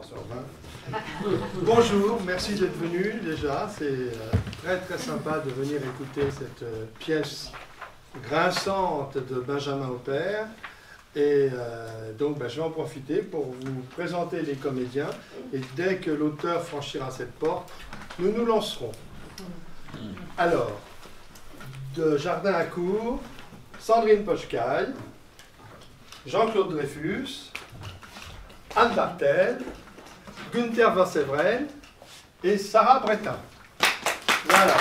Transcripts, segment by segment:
3h20. Bonjour, merci d'être venu déjà. C'est très sympa de venir écouter cette pièce grinçante de Benjamin Opère. Et donc je vais en profiter pour vous présenter les comédiens. Et dès que l'auteur franchira cette porte, nous nous lancerons. Alors, de Jardin à Cour, Sandrine Pochkaï, Jean-Claude Dreyfus, Anne Bartel, Günther Verseeveren et Sarah Bretin. Voilà.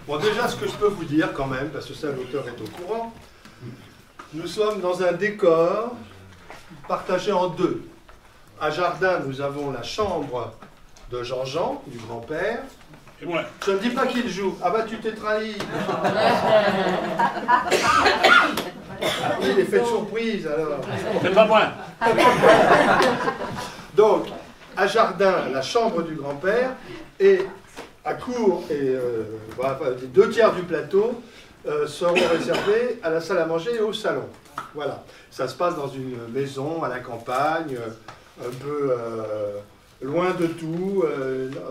Bon, déjà, ce que je peux vous dire quand même, parce que ça, l'auteur est au courant, nous sommes dans un décor partagé en deux. À Jardin, nous avons la chambre de Jean-Jean, du grand-père. Et moi. Je ne dis pas qu'il joue. Ah bah tu t'es trahi. Ah oui, l'effet de surprise alors. C'est pas moi. Donc, à Jardin, la chambre du grand-père, et à Cour, et voilà, les 2/3 du plateau seront réservés à la salle à manger et au salon. Voilà. Ça se passe dans une maison à la campagne, un peu loin de tout.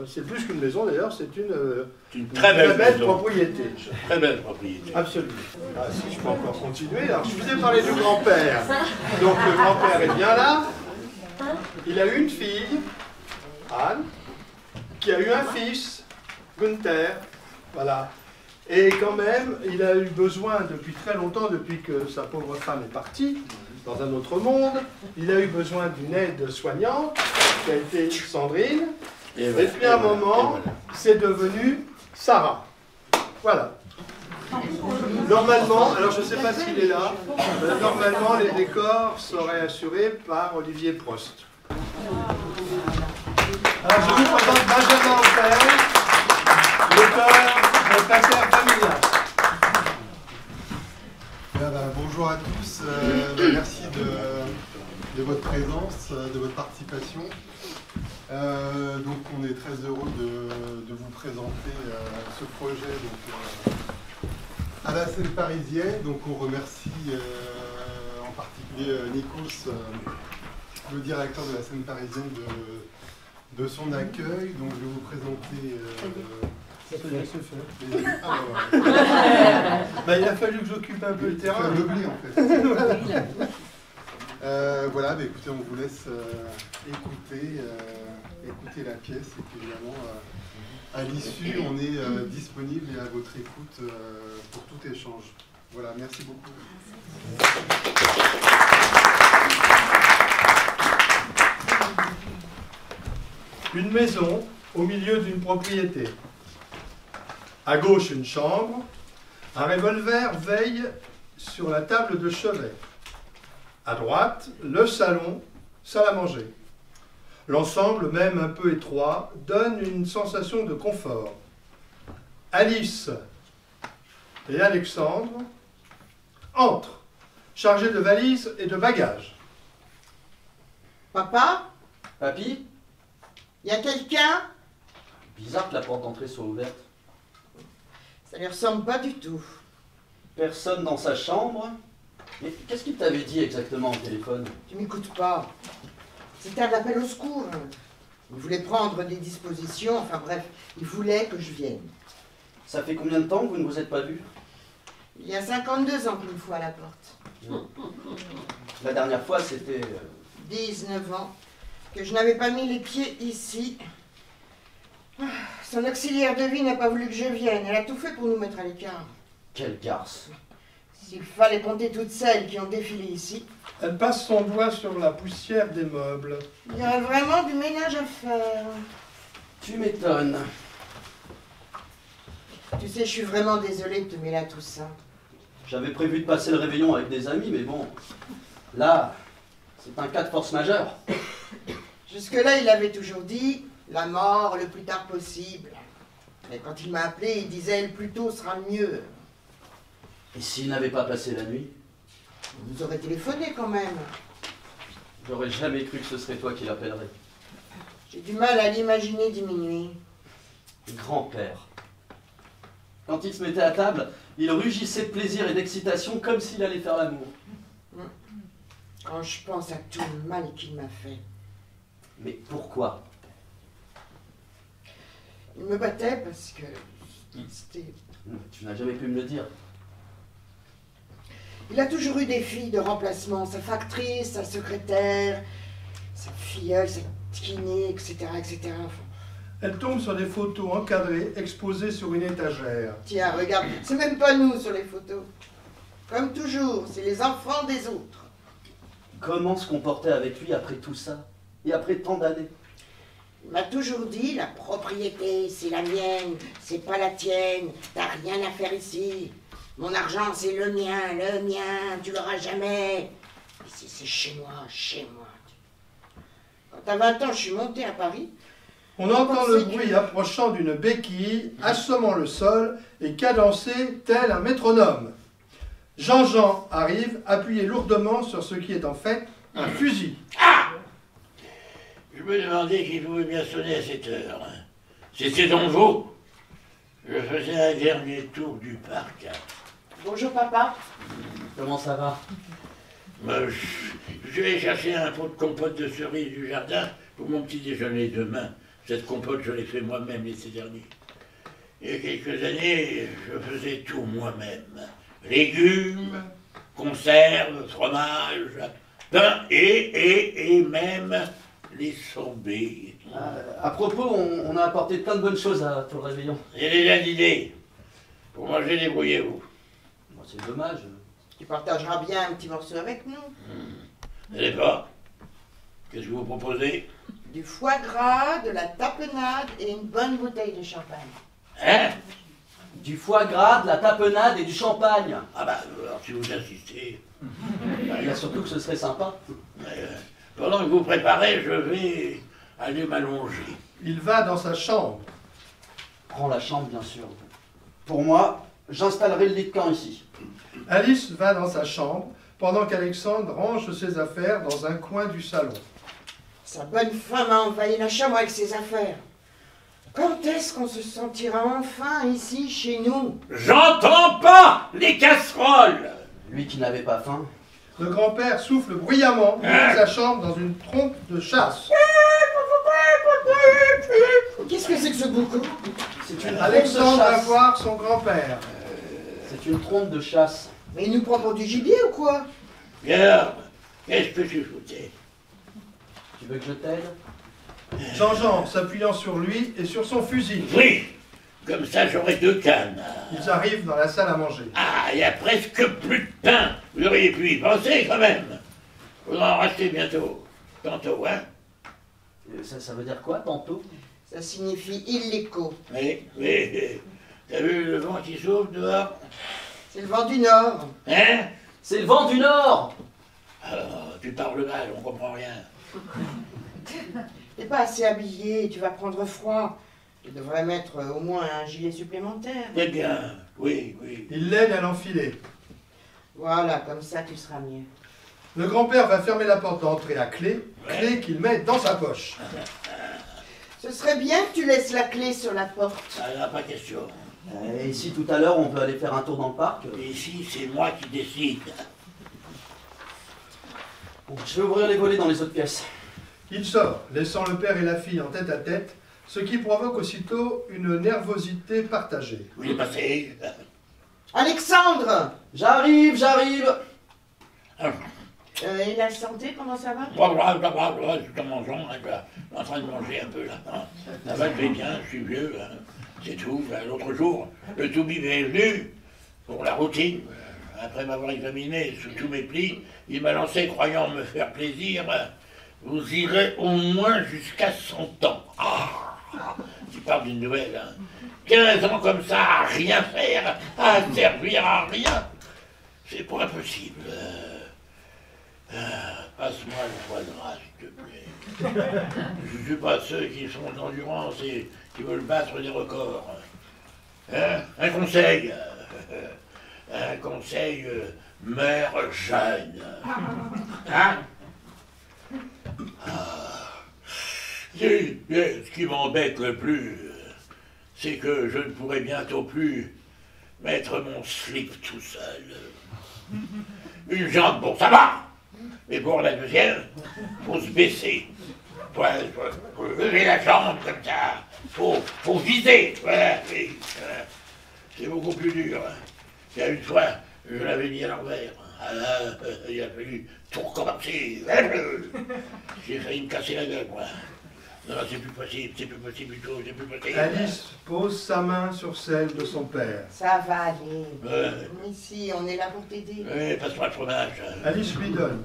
C'est plus qu'une maison d'ailleurs, c'est une très belle propriété. Très belle propriété. Absolument. Ah, si je peux encore continuer. Alors, je vous ai parlé du grand-père. Donc, le grand-père est bien là. Il a eu une fille, Anne, qui a eu un fils, Günther. Voilà. Et quand même, il a eu besoin depuis très longtemps, depuis que sa pauvre femme est partie dans un autre monde, il a eu besoin d'une aide soignante, qui a été Sandrine. Et puis à un moment, c'est devenu Sarah. Voilà. Normalement, alors je ne sais pas s'il est là, normalement les décors seraient assurés par Olivier Prost. Alors je vous présente Benjamin Opère, l'auteur de Pater Familias. Bonjour à tous, merci de votre présence, de votre participation. Donc on est très heureux de vous présenter ce projet à la scène parisienne. Donc on remercie en particulier Nikos, le directeur de la scène parisienne, de son accueil. Donc je vais vous présenter... Ça peut bien se faire. Il a fallu que j'occupe un peu le terrain. C'est oublié en fait. Voilà, écoutez, on vous laisse écouter la pièce et puis évidemment à l'issue on est disponible et à votre écoute pour tout échange. Voilà, merci beaucoup. Une maison au milieu d'une propriété. À gauche, une chambre. Un revolver veille sur la table de chevet. À droite, le salon, salle à manger. L'ensemble, même un peu étroit, donne une sensation de confort. Alice et Alexandre entrent, chargés de valises et de bagages. Papa? Papy? Y a quelqu'un? Bizarre que la porte d'entrée soit ouverte. Ça lui ressemble pas du tout. Personne dans sa chambre? Mais qu'est-ce qu'il t'avait dit exactement au téléphone? Tu m'écoutes pas. C'était un appel au secours. Il voulait prendre des dispositions, enfin bref, il voulait que je vienne. Ça fait combien de temps que vous ne vous êtes pas vus? Il y a 52 ans qu'il me faut à la porte. La dernière fois, c'était... 19 ans, que je n'avais pas mis les pieds ici. Son auxiliaire de vie n'a pas voulu que je vienne. Elle a tout fait pour nous mettre à l'écart. Quelle garce! S'il fallait compter toutes celles qui ont défilé ici. Elle passe son doigt sur la poussière des meubles. Il y aurait vraiment du ménage à faire. Tu m'étonnes. Tu sais, je suis vraiment désolée de te mêler à tout ça. J'avais prévu de passer le réveillon avec des amis, mais bon... Là, c'est un cas de force majeure. Jusque-là, il avait toujours dit la mort le plus tard possible. Mais quand il m'a appelé, il disait le plus tôt sera le mieux. Et s'il n'avait pas passé la nuit? Il nous aurait téléphoné quand même. J'aurais jamais cru que ce serait toi qui l'appellerais. J'ai du mal à l'imaginer diminuer. Grand-père. Quand il se mettait à table, il rugissait de plaisir et d'excitation comme s'il allait faire l'amour. Quand je pense à tout le mal qu'il m'a fait. Mais pourquoi? Il me battait parce que c'était... Tu n'as jamais pu me le dire. Il a toujours eu des filles de remplacement, sa factrice, sa secrétaire, sa filleule, sa kiné, etc., etc. Enfin, Elle tombe sur des photos encadrées, exposées sur une étagère. tiens, regarde, c'est même pas nous sur les photos. Comme toujours, c'est les enfants des autres. Comment se comporter avec lui après tout ça? Et après tant d'années? Il m'a toujours dit, la propriété, c'est la mienne, c'est pas la tienne, t'as rien à faire ici. Mon argent, c'est le mien, tu l'auras jamais. Ici, c'est chez moi, chez moi. Quand à 20 ans, je suis montée à Paris. On entend le bruit approchant d'une béquille, assommant le sol et cadencé tel un métronome. Jean-Jean arrive, appuyé lourdement sur ce qui est en fait un fusil. Ah! Je me demandais qui pouvait bien sonner à cette heure. C'était donc vous. Je faisais un dernier tour du parc. Bonjour papa. Comment ça va? Je vais chercher un pot de compote de cerises du jardin pour mon petit déjeuner demain. Cette compote, je l'ai fait moi-même l'été dernier. Il y a quelques années, je faisais tout moi-même. Légumes, conserves, fromage, pain et même les sorbets. À propos, on a apporté plein de bonnes choses pour le réveillon. J'ai déjà d'idées. Pour manger, débrouillez-vous. Bon, c'est dommage. Tu partageras bien un petit morceau avec nous. N'allez pas. Qu'est-ce que vous proposez? Du foie gras, de la tapenade et une bonne bouteille de champagne. Hein? Du foie gras, de la tapenade et du champagne. Ah bah, alors si vous insistez. Il y a surtout que ce serait sympa. Pendant que vous préparez, je vais aller m'allonger. Il va dans sa chambre. Prends la chambre, bien sûr. Pour moi, j'installerai le lit de camp ici. Alice va dans sa chambre, pendant qu'Alexandre range ses affaires dans un coin du salon. Sa bonne femme a envahi la chambre avec ses affaires. Quand est-ce qu'on se sentira enfin ici, chez nous? J'entends pas les casseroles! Lui qui n'avait pas faim. Le grand-père souffle bruyamment dans sa chambre dans une trompe de chasse. Qu'est-ce que c'est que ce boucan? C'est une Alexandre trompe de va chasse. voir son grand-père. C'est une trompe de chasse. Mais il nous prend pour du gibier ou quoi? Bien, qu'est-ce que tu foutais? Tu veux que je t'aide? Jean-Jean s'appuyant sur lui et sur son fusil. Oui, comme ça j'aurai 2 cannes. Ils arrivent dans la salle à manger. Ah, il y a presque plus de pain. Vous auriez pu y penser quand même. Faudra en racheter bientôt. Tantôt, hein? Ça veut dire quoi, tantôt? Ça signifie illico. Mais, t'as vu le vent qui souffle dehors? C'est le vent du Nord. Hein? C'est le vent du Nord! Alors, tu parles mal, on comprend rien. T'es pas assez habillé, tu vas prendre froid. Tu devrais mettre au moins un gilet supplémentaire. Eh bien, oui. Il l'aide à l'enfiler. Voilà, comme ça tu seras mieux. Le grand-père va fermer la porte d'entrée à clé, clé qu'il met dans sa poche. Ce serait bien que tu laisses la clé sur la porte. Ça n'a pas question. Et si tout à l'heure on peut aller faire un tour dans le parc? Ici, c'est moi qui décide. Bon, je vais ouvrir les volets dans les autres pièces. Il sort, laissant le père et la fille en tête à tête, ce qui provoque aussitôt une nervosité partagée. Vous voulez passer? Alexandre! J'arrive! Et la santé, comment ça va? Tout en mangeant, hein, je suis en train de manger un peu là. Hein. Ça va, je vais bien, je suis vieux, hein. C'est tout. L'autre jour, le Toubib est venu pour la routine. Après m'avoir examiné sous tous mes plis, il m'a lancé, croyant me faire plaisir, vous irez au moins jusqu'à 100 ans. Tu parles d'une nouvelle, hein. 15 ans comme ça, à rien faire, à servir à rien. C'est pas impossible. Passe-moi le foie gras, s'il te plaît. Je ne suis pas ceux qui sont d'endurance et qui veulent battre des records. Hein? Un conseil. Un conseil, mère jeune. Hein? Ce qui m'embête le plus, c'est que je ne pourrai bientôt plus mettre mon slip tout seul. Une jambe, bon, ça va. Mais pour la deuxième, faut se baisser. Faut lever la jambe comme ça. Faut viser. Voilà, oui, voilà. C'est beaucoup plus dur. Il y a une fois, je l'avais mis à l'envers. Il a fallu tout recommencer. J'ai failli me casser la gueule, moi. Non, c'est plus possible du tout, c'est plus possible. Alice pose sa main sur celle de son père. Ça va aller. Ici, on est là pour t'aider. Oui, passe-moi le fromage. Alice lui donne.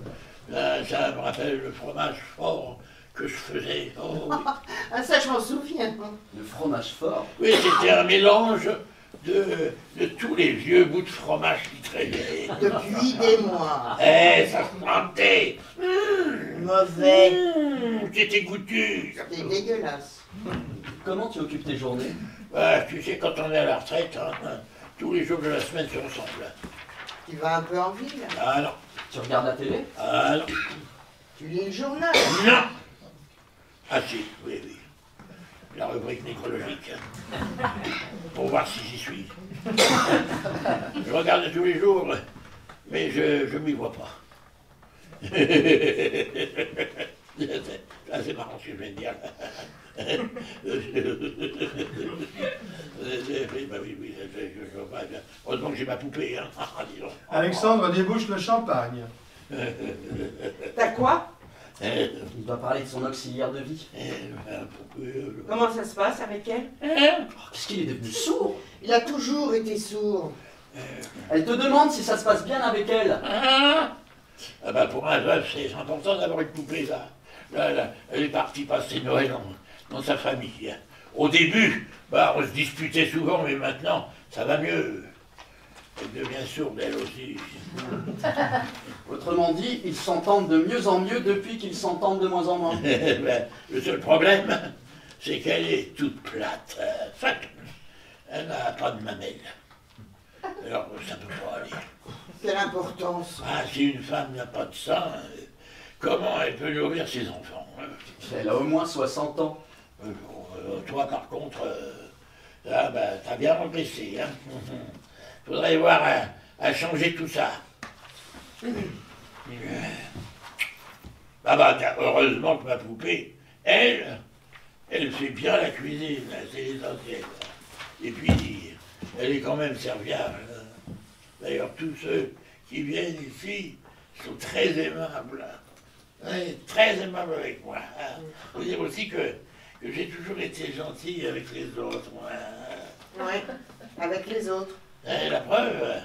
Ça me rappelle le fromage fort que je faisais. Oh, oui. Ah, ça, je m'en souviens. Le fromage fort. Oui, c'était un mélange de tous les vieux bouts de fromage qui traînaient. Depuis des mois. Ça se sentait. Mauvais. C'était goûtu. C'est dégueulasse. Comment tu occupes tes journées? Tu sais, quand on est à la retraite, tous les jours de la semaine se ressemblent. Tu vas un peu en ville. Ah non. Tu regardes la télé? Ah non. Tu lis le journal. Non. Ah si, oui. La rubrique nécrologique. Pour voir si j'y suis. Je regarde tous les jours, mais je m'y vois pas. C'est marrant ce que je viens de dire. Heureusement que j'ai ma poupée. Hein. Alexandre débouche le champagne. T'as quoi? Il doit parler de son auxiliaire de vie. Comment ça se passe avec elle? Oh, qu'est-ce qu'il est devenu sourd? Il a toujours été sourd. Elle te demande si ça se passe bien avec elle. Ah bah pour un veuf, c'est important d'avoir une poupée, là. Là, elle est partie passer Noël dans sa famille. Au début, on se disputait souvent, mais maintenant, ça va mieux. Elle devient sourde, elle aussi. Autrement dit, ils s'entendent de mieux en mieux depuis qu'ils s'entendent de moins en moins. Le seul problème, c'est qu'elle est toute plate. Elle n'a pas de mamelle. Alors, ça peut pas aller. Quelle importance. Si une femme n'a pas de sang, comment elle peut nourrir ses enfants? Elle a au moins 60 ans. Toi, par contre, t'as bien rebaissé. Hein. Faudrait voir à changer tout ça. Heureusement que ma poupée, elle fait bien la cuisine, c'est l'essentiel. Et puis, elle est quand même serviable. D'ailleurs, tous ceux qui viennent ici sont très aimables. Très aimables avec moi. Il faut dire aussi que j'ai toujours été gentil avec les autres. Ouais, avec les autres. La preuve,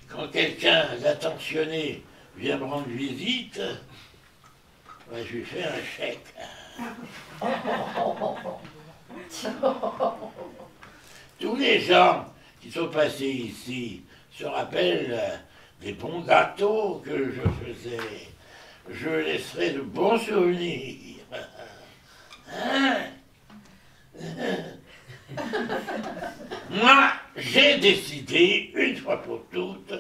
quand quelqu'un d'attentionné vient me rendre visite, je lui fais un chèque. Tous les gens qui sont passés ici se rappellent des bons gâteaux que je faisais. Je laisserai de bons souvenirs. Moi, j'ai décidé, une fois pour toutes,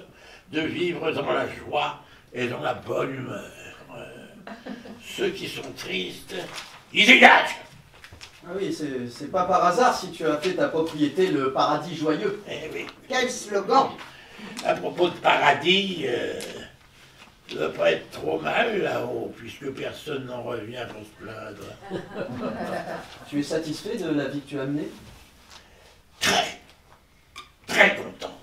de vivre dans la joie et dans la bonne humeur. Ceux qui sont tristes, ils dégagent. Ah oui, c'est pas par hasard si tu as fait ta propriété le paradis joyeux. Eh oui. Quel slogan. À propos de paradis, ça ne doit pas être trop mal là-haut, puisque personne n'en revient pour se plaindre. Tu es satisfait de la vie que tu as menée? Très content.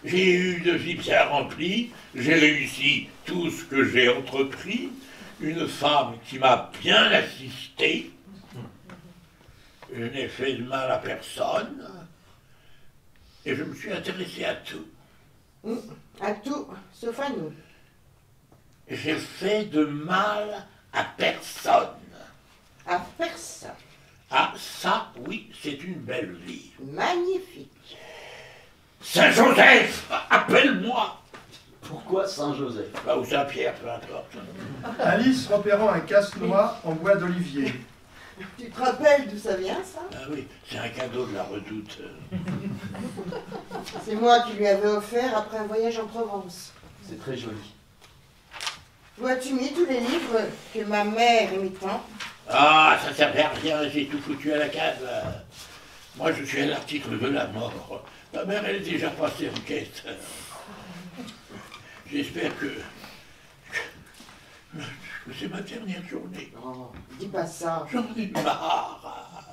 J'ai eu une vie bien remplie, j'ai réussi tout ce que j'ai entrepris, une femme qui m'a bien assisté, je n'ai fait de mal à personne, et je me suis intéressé à tout. À tout, sauf à nous. J'ai fait de mal à personne. À personne. Ah, ça, oui, c'est une belle vie. Magnifique. Saint-Joseph, appelle-moi. Pourquoi Saint-Joseph? Ou Saint-Pierre, peu importe. Alice repérant un casse-noix en bois d'olivier. Tu te rappelles d'où ça vient, ça? Ah oui, c'est un cadeau de la Redoute. C'est moi qui lui avais offert après un voyage en Provence. C'est très joli. Où as-tu mis tous les livres que ma mère aimait tant? Ah, ça servait à rien, j'ai tout foutu à la cave. Moi, je suis à l'article de la mort. Ma mère, elle est déjà passée en quête. J'espère c'est ma dernière journée. Oh, dis pas ça. J'en ai marre.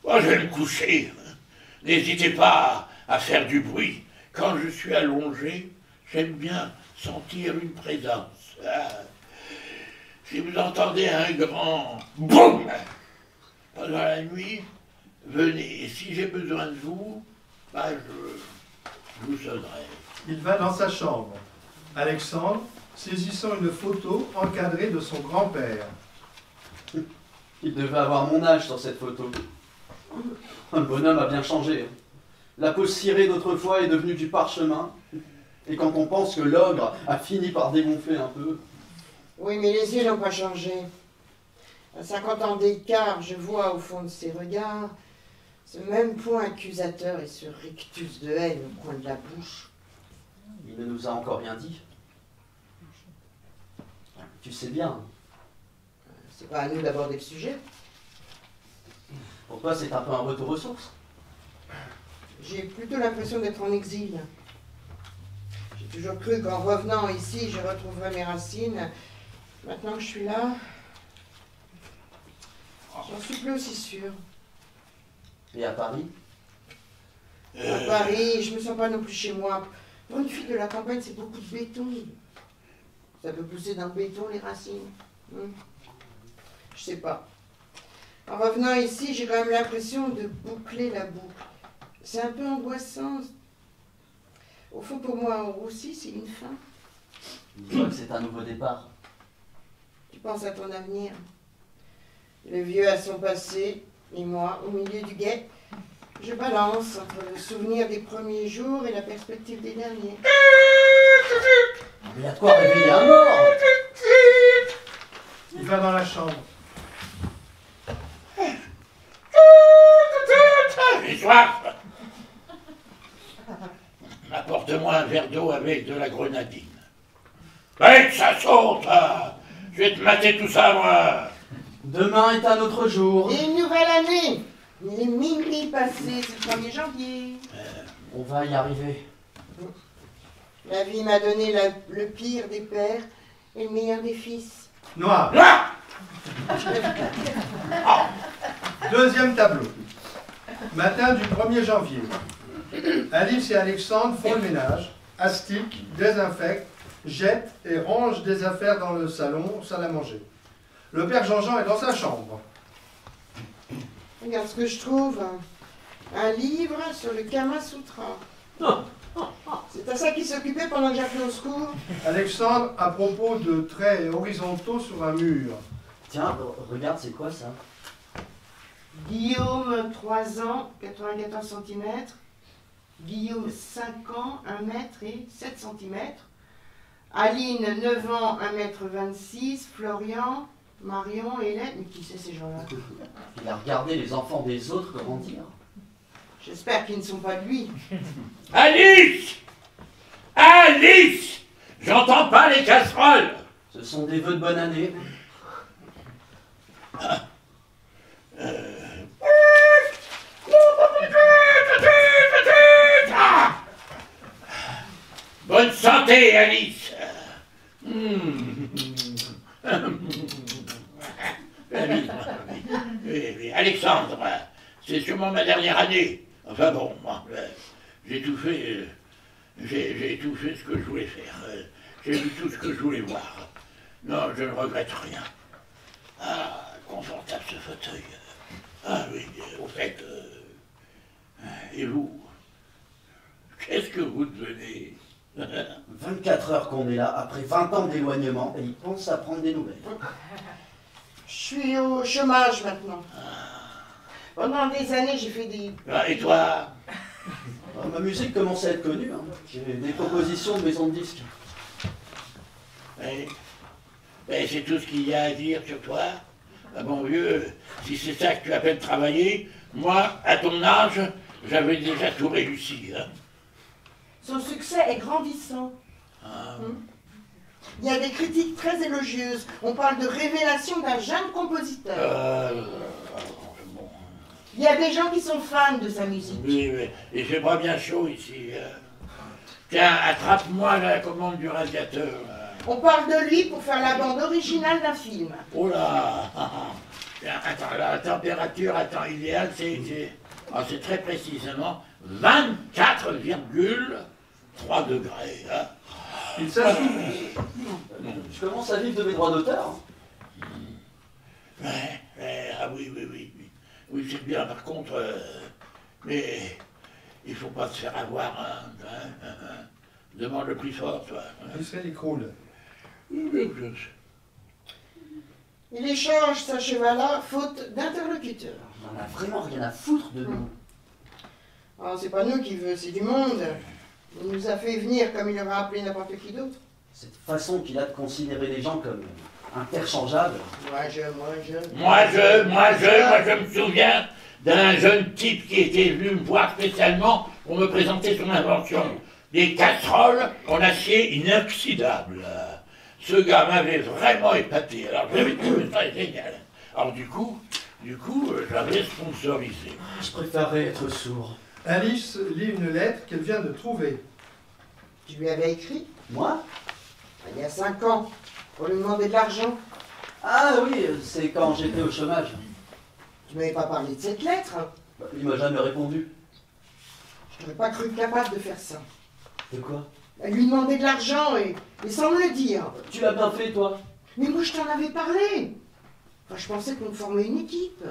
Moi, je vais me coucher. N'hésitez pas à faire du bruit. Quand je suis allongé, j'aime bien sentir une présence. Si vous entendez un grand boum pendant la nuit, venez. Et si j'ai besoin de vous, bah, je vous sonnerai. Il va dans sa chambre. Alexandre, saisissant une photo encadrée de son grand-père. Il devait avoir mon âge sur cette photo. Le bonhomme a bien changé. La peau cirée d'autrefois est devenue du parchemin. Et quand on pense que l'ogre a fini par dégonfler un peu... Oui, mais les yeux n'ont pas changé. À 50 ans d'écart, je vois au fond de ses regards ce même point accusateur et ce rictus de haine au coin de la bouche. Il ne nous a encore rien dit. Tu sais bien. C'est pas à nous d'aborder le sujet. Pour toi, c'est un peu un retour aux sources. J'ai plutôt l'impression d'être en exil. J'ai toujours cru qu'en revenant ici, je retrouverais mes racines. Maintenant que je suis là, j'en suis plus aussi sûre. Et à Paris? À Paris, je me sens pas non plus chez moi. Pour une fille de la campagne, c'est beaucoup de béton. Ça peut pousser dans le béton, les racines. Je sais pas. En revenant ici, j'ai quand même l'impression de boucler la boucle. C'est un peu angoissant. Au fond, pour moi aussi, c'est une fin. Dis-moi que c'est un nouveau départ. Tu penses à ton avenir. Le vieux a son passé, et moi, au milieu du guet, je balance entre le souvenir des premiers jours et la perspective des derniers. Mais il y a de quoi réveiller un mort! Il va dans la chambre. J'ai soif. Apporte-moi un verre d'eau avec de la grenadine. Allez, que ça saute. Je vais te mater tout ça, moi. Demain est un autre jour. Et une nouvelle année. Les minuit passés, c'est le 1er janvier. On va y arriver. La vie m'a donné le pire des pères et le meilleur des fils. Noir. Là. Deuxième tableau. Matin du 1er janvier. Alice et Alexandre font le ménage, astiquent, désinfectent, jettent et rangent des affaires dans le salon, salle à manger. Le père Jean-Jean est dans sa chambre. Regarde ce que je trouve. Un livre sur le Kama Sutra. C'est à ça qu'il s'occupait pendant que j'appelais au secours. Alexandre à propos de traits horizontaux sur un mur. Tiens, regarde, c'est quoi ça? Guillaume, 3 ans, 94 cm. Guillaume, 5 ans, 1 mètre et 7 cm. Aline, 9 ans, 1 mètre 26. Florian, Marion, Hélène. Mais qui c'est ces gens-là? Il a regardé les enfants des autres grandir. J'espère qu'ils ne sont pas de lui. Alice. Alice. J'entends pas les casseroles. Ce sont des vœux de bonne année. Bonne santé, Alice. Oui, Alexandre, c'est sûrement ma dernière année. Enfin bon, moi, j'ai tout fait, j'ai tout fait ce que je voulais faire. J'ai vu tout ce que je voulais voir. Non, je ne regrette rien. Ah, confortable ce fauteuil. Ah oui, au fait, et vous, qu'est-ce que vous devenez? 24 heures qu'on est là, après 20 ans d'éloignement, et il pense à prendre des nouvelles. Je suis au chômage maintenant. Pendant des années, j'ai fait des... Ah, et toi? Ma musique commence à être connue. Hein. J'ai des propositions de maisons de disques. Oui. Mais c'est tout ce qu'il y a à dire sur toi? Ah, mon vieux, si c'est ça que tu appelles travailler, moi, à ton âge, j'avais déjà tout réussi. Hein. Son succès est grandissant. Il y a des critiques très élogieuses. On parle de révélation d'un jeune compositeur. Bon. Il y a des gens qui sont fans de sa musique. Oui, oui, il fait pas bien chaud ici. Tiens, attrape-moi la commande du radiateur. On parle de lui pour faire la bande originale d'un film. Oh là. Attends, la température à temps idéal, c'est très précisément 24,3 degrés. Hein. Il s'assoit. Je commence à vivre de mes droits d'auteur. Ouais, ah oui. Oui, c'est bien, par contre, mais il faut pas se faire avoir, hein. Demande le plus fort, toi. Il s'écroule. Il échange sa chevala faute d'interlocuteur. On a vraiment rien à foutre de nous. Ah, c'est pas nous qui veut, c'est du monde. Il nous a fait venir comme il aurait appelé n'importe qui d'autre. Cette façon qu'il a de considérer les gens comme interchangeables. Moi, je me souviens d'un jeune type qui était venu me voir spécialement pour me présenter son invention. Des casseroles en acier inoxydable. Ce gars m'avait vraiment épaté, alors j'avais trouvé ça génial. Alors du coup, j'avais sponsorisé. Je préférerais être sourd. Alice lit une lettre qu'elle vient de trouver. Tu lui avais écrit, Moi? il y a 5 ans, pour lui demander de l'argent. Ah oui, c'est quand j'étais au chômage. Tu m'avais pas parlé de cette lettre. Bah, il m'a jamais répondu. Je t'aurais pas cru capable de faire ça. De quoi? Lui demander de l'argent et sans me le dire. Tu l'as bien fait, toi? Mais moi, je t'en avais parlé. Enfin, je pensais qu'on formait une équipe.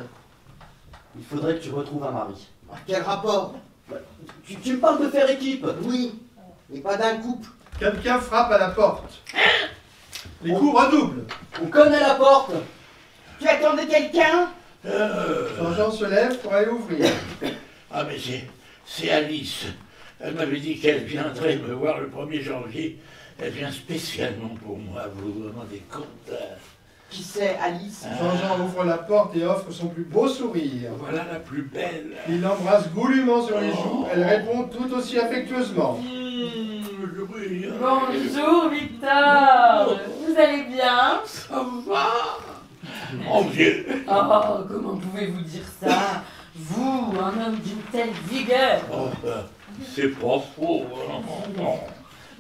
Il faudrait que tu retrouves un mari. Ah, quel rapport? Bah, tu me parles de faire équipe? Oui, mais pas d'un couple. Quelqu'un frappe à la porte. Les coups redoublent. On connaît la porte! Tu attendais quelqu'un? Jean-Jean se lève pour aller ouvrir. Ah mais c'est Alice. Elle m'avait dit qu'elle viendrait me voir le 1er janvier. Elle vient spécialement pour moi, vous vous rendez compte? Qui c'est, Alice? Jean-Jean ouvre la porte et offre son plus beau sourire. Voilà la plus belle. Il l'embrasse goulûment sur les joues. Elle répond tout aussi affectueusement. Je brille. Bonjour Victor, vous allez bien? Ça va? Mon Dieu. Oh, comment pouvez-vous dire ça? Vous, un homme d'une telle vigueur. Oh, c'est pas faux. Hein.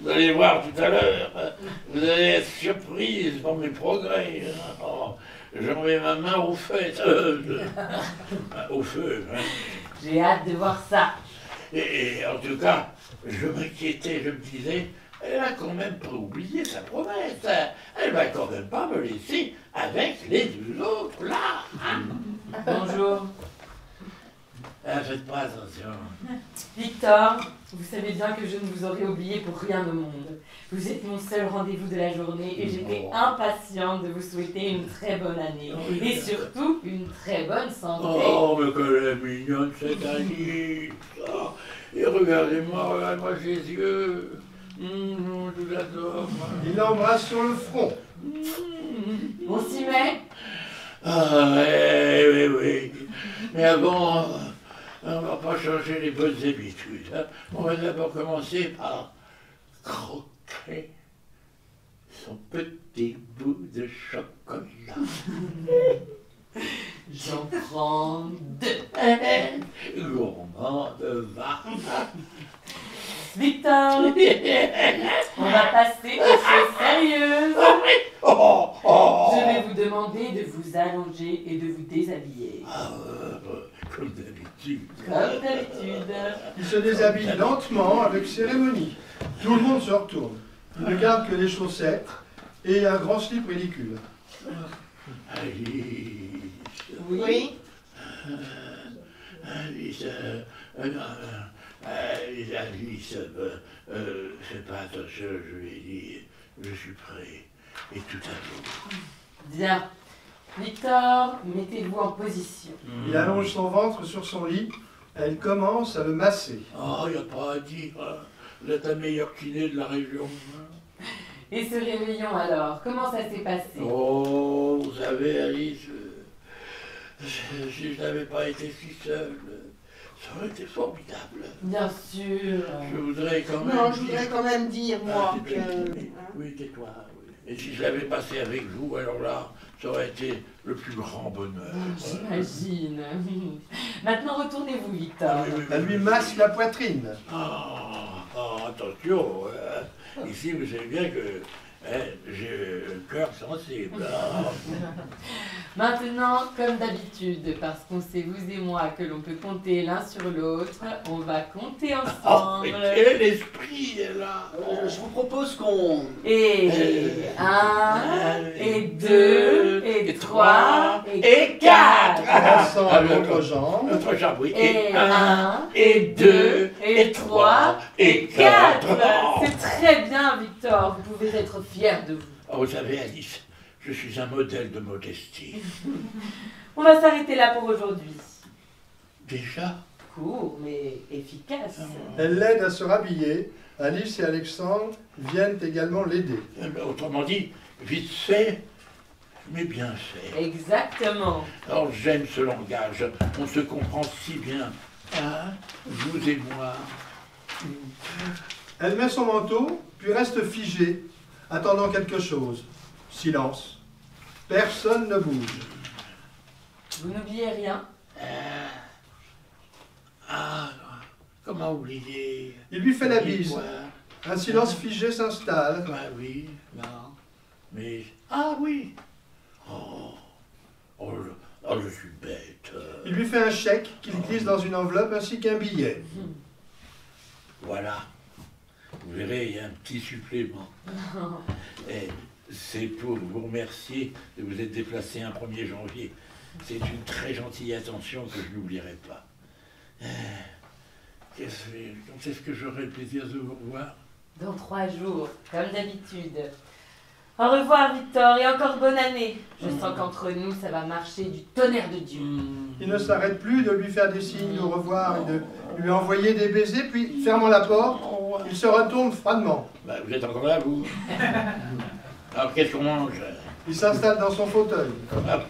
Vous allez voir tout à l'heure. Vous allez être surprise par mes progrès. Oh, j'en mets ma main au feu. Au feu. Hein. J'ai hâte de voir ça. Et en tout cas, je m'inquiétais, je me disais, elle a quand même pas oublié sa promesse. Elle va quand même pas me laisser avec les deux autres là. Hein. Bonjour. Faites pas attention. Victor, vous savez bien que je ne vous aurais oublié pour rien au monde. Vous êtes mon seul rendez-vous de la journée et j'étais impatiente de vous souhaiter une très bonne année. Et surtout, une très bonne santé. Oh, mais qu'elle est mignonne cette Alice. Oh, et regardez-moi ses yeux. Je vous adore. Il l'embrasse sur le front. On s'y met? Ah, oui. Mais avant, on va pas changer les bonnes habitudes. Hein. On va d'abord commencer par croquer son petit bout de chocolat. J'en prends 2. Gourmand de va. Victor, on va passer aux choses sérieuses. Je vais vous demander de vous allonger et de vous déshabiller. Comme d'habitude. Comme d'habitude. Il se déshabille lentement avec cérémonie. Tout le monde se retourne. Il ne garde que les chaussettes et un grand slip ridicule. Alice. Oui. Alice, fais pas attention, je lui ai dit, je suis prêt, et tout à vous. Bien. Victor, mettez-vous en position. Il allonge son ventre sur son lit. Elle commence à le masser. Oh, y a pas à dire, hein. Vous êtes la meilleure kiné de la région. Et ce réveillon alors, comment ça s'est passé? Oh, vous savez, Alice, si je n'avais pas été si seul, ça aurait été formidable. Bien sûr. Je voudrais quand même. Non, je voudrais quand même dire, moi, que... Oui, tais-toi. Oui. Et si je l'avais passé avec vous, alors là, ça aurait été le plus grand bonheur. J'imagine. Maintenant, retournez-vous, Victor. Elle lui masse la poitrine. Attention. Ici, vous savez bien que cœur sensible. Maintenant, comme d'habitude, parce qu'on sait, vous et moi, que l'on peut compter l'un sur l'autre, on va compter Oh, ensemble. mais quel esprit est là! Je vous propose qu'on... Et un, et deux, et trois, et quatre. Ensemble, l'autre jambe. Notre jambe, oui. Et un, et deux, et trois, et quatre. C'est très bien, Victor. Vous pouvez être fier de vous. Oh, vous savez, Alice, je suis un modèle de modestie. On va s'arrêter là pour aujourd'hui. Déjà? Court, mais efficace. Elle l'aide à se rhabiller. Alice et Alexandre viennent également l'aider. Autrement dit, vite fait, mais bien fait. Exactement. Alors j'aime ce langage, on se comprend si bien. Hein? Vous et moi. Elle met son manteau, puis reste figée, attendant quelque chose. Silence. Personne ne bouge. Vous n'oubliez rien? Ah, comment oublier? Il lui fait la bise. Quoi? Un silence figé s'installe. Ah oui, non. Mais. Ah oui! Je suis bête. Il lui fait un chèque qu'il glisse dans une enveloppe ainsi qu'un billet. Voilà. Vous verrez, il y a un petit supplément. Et c'est pour vous remercier de vous être déplacé un 1er janvier. C'est une très gentille attention que je n'oublierai pas. Quand est-ce que j'aurai le plaisir de vous revoir? Dans 3 jours, comme d'habitude. Au revoir, Victor, et encore bonne année. Je sens qu'entre nous, ça va marcher du tonnerre de Dieu. Il ne s'arrête plus de lui faire des signes au revoir et de lui envoyer des baisers, puis, fermant la porte, il se retourne froidement. Bah, vous êtes encore là, vous? Alors, qu'est-ce qu'on mange? Il s'installe dans son fauteuil. Voilà.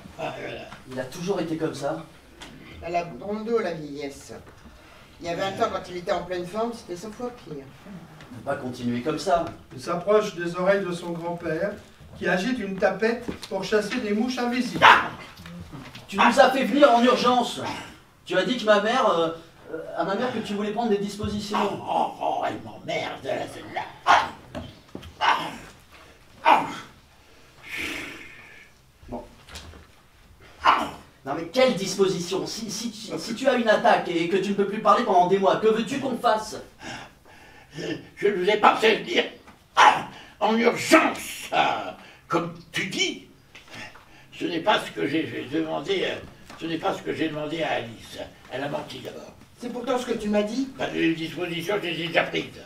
Il a toujours été comme ça. Elle a bon dos, la vieillesse. Il y a 20 ans, quand il était en pleine forme, c'était 100 fois pire. On peut pas continuer comme ça. Il s'approche des oreilles de son grand-père, qui agite une tapette pour chasser des mouches invisibles. Tu nous as fait venir en urgence. Tu as dit que à ma mère que tu voulais prendre des dispositions. Elle m'emmerde, là, celle-là. Bon. Non mais quelle disposition? Si tu as une attaque et que tu ne peux plus parler pendant des mois, que veux-tu qu'on fasse? Je ne vous ai pas fait venir en urgence, comme tu dis. Ce n'est pas ce que j'ai demandé. Ce n'est pas ce que j'ai demandé à Alice. Elle a menti d'abord. C'est pourtant ce que tu m'as dit. Bah, les dispositions, je les ai déjà prises.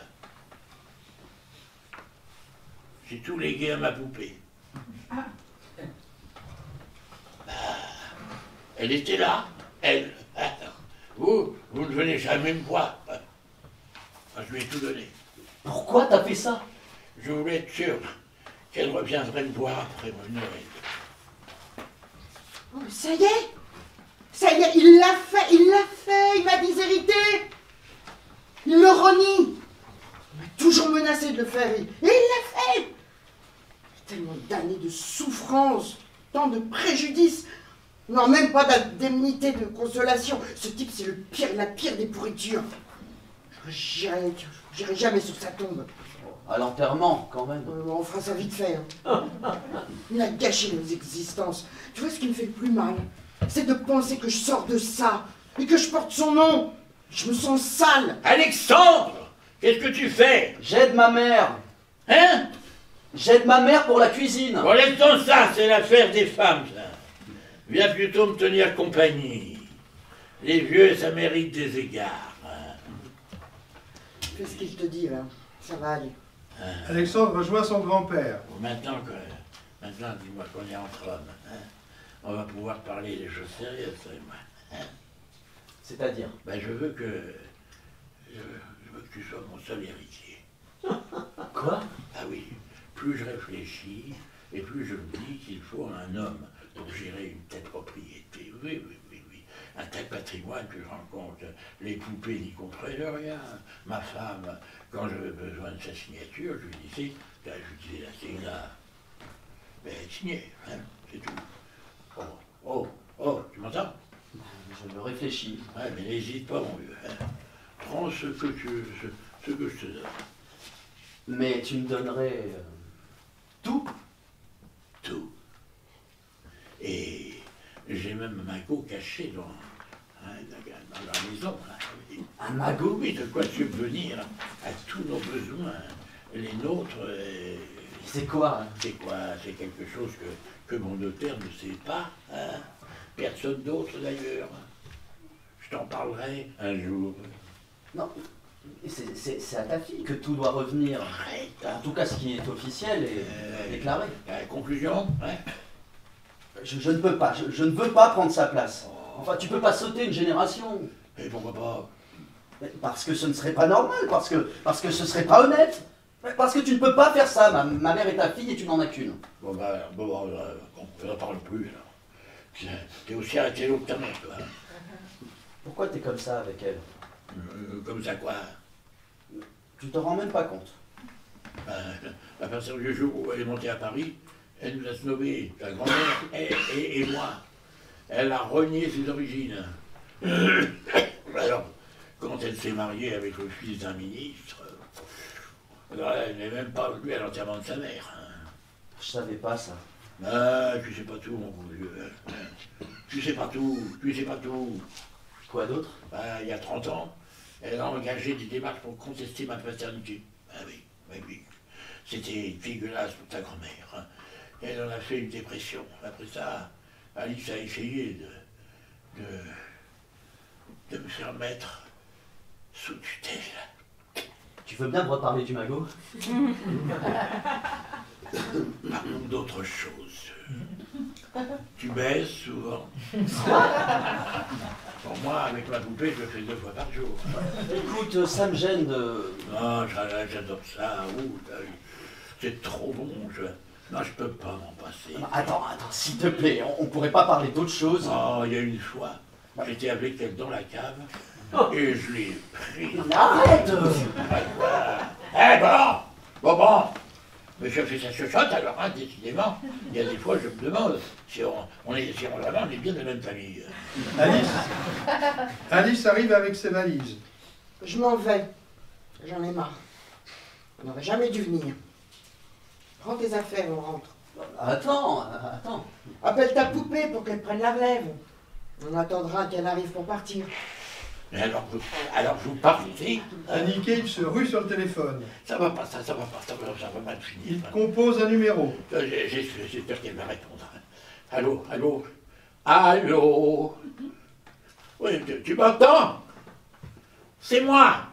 J'ai tout légué à ma poupée. Bah, elle était là, elle. Vous ne venez jamais me voir. Je lui ai tout donné. Pourquoi t'as fait ça? Je voulais être sûr qu'elle reviendrait me voir après mon Noël. Oh, mais ça y est! Ça y est, il l'a fait! Il m'a déshérité! Il le renie! Il m'a toujours menacé de le faire, et il l'a fait! Tellement d'années de souffrance, tant de préjudices, non, même pas d'indemnité de consolation. Ce type, c'est la pire des pourritures. J'irai jamais sur sa tombe. À l'enterrement, quand même. On fera ça vite fait. Hein. Il a gâché nos existences. Tu vois, ce qui me fait le plus mal, c'est de penser que je sors de ça et que je porte son nom. Je me sens sale. Alexandre! Qu'est-ce que tu fais? J'aide ma mère. Hein? J'aide ma mère pour la cuisine. Bon, laisse-toi ça, c'est l'affaire des femmes, ça. Viens plutôt me tenir compagnie. Les vieux, ça mérite des égards. Qu'est-ce qu'il te dit, là? Ça va aller. Alexandre rejoint son grand-père. Bon, maintenant, dis-moi qu'on est entre hommes, hein, on va pouvoir parler des choses sérieuses, toi et moi. Hein. C'est-à-dire? Ben, je veux que tu sois mon seul héritier. Quoi? Ah oui, plus je réfléchis, et plus je me dis qu'il faut un homme pour gérer une telle propriété. Oui. Un tel patrimoine que je rencontre, les poupées n'y comprennent rien. Ma femme, quand j'avais besoin de sa signature, je lui disais, là, la signe-là. Mais elle signait, hein, c'est tout. Oh, tu m'entends? Je me réfléchis. Ouais, mais n'hésite pas, mon vieux. Hein. Prends ce que je te donne. Mais tu me donnerais tout? Tout. même un magot caché dans la maison. Là. Oui. Un magot? Oui, de quoi subvenir à tous nos besoins. Les nôtres... C'est quoi? C'est quoi? C'est quelque chose que mon notaire ne sait pas. Hein? Personne d'autre d'ailleurs. Je t'en parlerai un jour. Non, c'est à ta fille que tout doit revenir. Arrête. En tout cas, ce qui est officiel et déclaré. Conclusion, hein? Je ne peux pas, je ne veux pas prendre sa place. Enfin, tu peux pas sauter une génération. Et pourquoi pas? Parce que ce ne serait pas normal, parce que ce serait pas honnête. Parce que tu ne peux pas faire ça, ma mère est ta fille et tu n'en as qu'une. Bon, on n'en parle plus, alors. T'es aussi arrêté l'eau que ta mère, toi. Pourquoi t'es comme ça avec elle? Comme ça, quoi? Tu te rends même pas compte. À partir du jour où elle est montée à Paris, elle nous a snobés, ta grand-mère et moi. Elle a renié ses origines. Alors, quand elle s'est mariée avec le fils d'un ministre, elle n'est même pas venue à l'enterrement de sa mère. Je savais pas ça. Ah, tu sais pas tout, mon vieux. Tu sais pas tout, tu sais pas tout. Quoi d'autre? Il y a 30 ans, elle a engagé des démarches pour contester ma paternité. Ah oui, oui, oui. C'était dégueulasse pour ta grand-mère. Hein. Elle en a fait une dépression. Après ça, Alice a essayé de me faire mettre sous tutelle. Tu veux bien me reparler du magot? Parlons d'autre chose. Tu baises souvent. Pour moi, avec ma poupée, je le fais 2 fois par jour. Écoute, ça me gêne de... Non, j'adore ça. C'est trop bon. Non, je peux pas m'en passer. Attends, s'il te plaît, on pourrait pas parler d'autre chose? Oh, il y a une fois, j'étais avec elle dans la cave et je l'ai pris. Non, mais arrête! Bon. Mais je fais sa chuchote, alors, hein, décidément. Il y a des fois, je me demande si on est bien de la même famille. Alice arrive avec ses valises. Je m'en vais. J'en ai marre. On n'aurait jamais dû venir. Prends tes affaires, on rentre. Attends. Appelle ta poupée pour qu'elle prenne la relève. On attendra qu'elle arrive pour partir. Mais alors je vous parle ici. Paniqué, il se rue sur le téléphone. Ça va pas mal finir. Il compose un numéro. J'espère qu'elle va répondre. Allô? Oui, tu m'entends? C'est moi.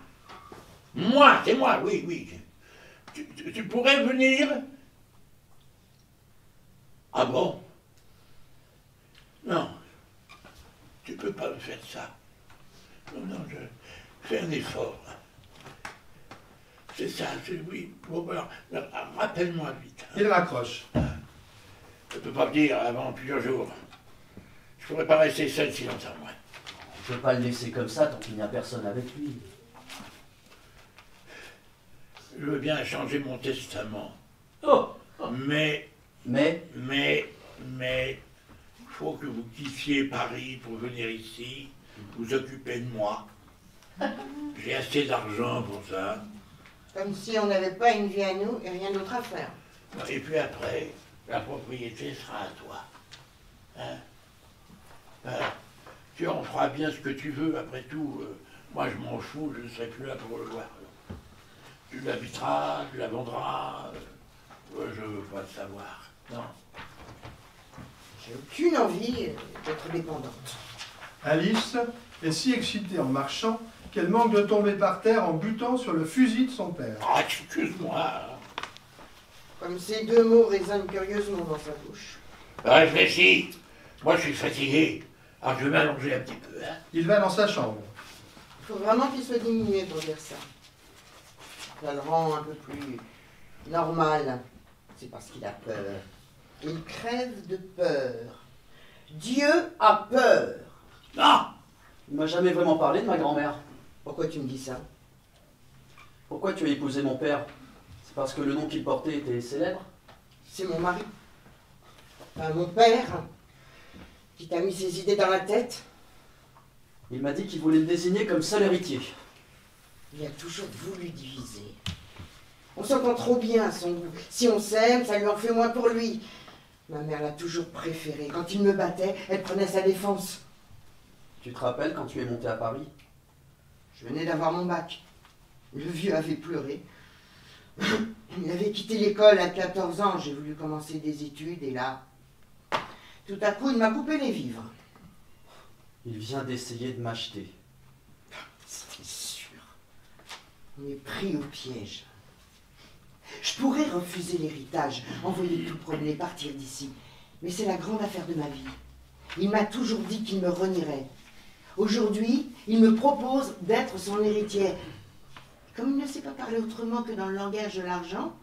C'est moi, oui. Tu pourrais venir? Ah bon? Non. Tu peux pas me faire ça. Non, je fais un effort. C'est ça, oui. Bon, alors, rappelle-moi vite. Il raccroche. Je peux pas venir avant plusieurs jours. Je pourrais pas rester seul si longtemps, moi. Je peux pas le laisser comme ça tant qu'il n'y a personne avec lui. Je veux bien changer mon testament. Mais, faut que vous quittiez Paris pour venir ici, vous occuper de moi. J'ai assez d'argent pour ça. Comme si on n'avait pas une vie à nous et rien d'autre à faire. Et puis après, la propriété sera à toi. Hein? Tu en feras bien ce que tu veux, après tout. Moi, je m'en fous, je ne serai plus là pour le voir. Tu l'habiteras, tu la vendras. Je veux pas le savoir. Non. J'ai aucune envie d'être dépendante. Alice est si excitée en marchant qu'elle manque de tomber par terre en butant sur le fusil de son père. Ah, excuse-moi. Comme ces 2 mots résonnent curieusement dans sa bouche. Réfléchis. Moi, je suis fatigué. Alors, je vais m'allonger un petit peu. Hein. Il va dans sa chambre. Il faut vraiment qu'il soit diminué pour dire ça. Ça le rend un peu plus normal. C'est parce qu'il a peur. Il crève de peur. Dieu a peur. Non. Il m'a jamais vraiment parlé de ma grand-mère. Pourquoi tu me dis ça? Pourquoi tu as épousé mon père? C'est parce que le nom qu'il portait était célèbre? C'est mon mari. Enfin, mon père, qui t'a mis ses idées dans la tête. Il m'a dit qu'il voulait le désigner comme seul héritier. Il a toujours voulu diviser. On s'entend trop bien à son goût. Si on s'aime, ça lui en fait moins pour lui. Ma mère l'a toujours préféré. Quand il me battait, elle prenait sa défense. Tu te rappelles quand tu es monté à Paris? Je venais d'avoir mon bac. Le vieux avait pleuré. Il avait quitté l'école à 14 ans. J'ai voulu commencer des études et là, tout à coup, il m'a coupé les vivres. Il vient d'essayer de m'acheter. C'était sûr. On est pris au piège. Je pourrais refuser l'héritage, envoyer tout promener, partir d'ici. Mais c'est la grande affaire de ma vie. Il m'a toujours dit qu'il me renierait. Aujourd'hui, il me propose d'être son héritière. Comme il ne sait pas parler autrement que dans le langage de l'argent,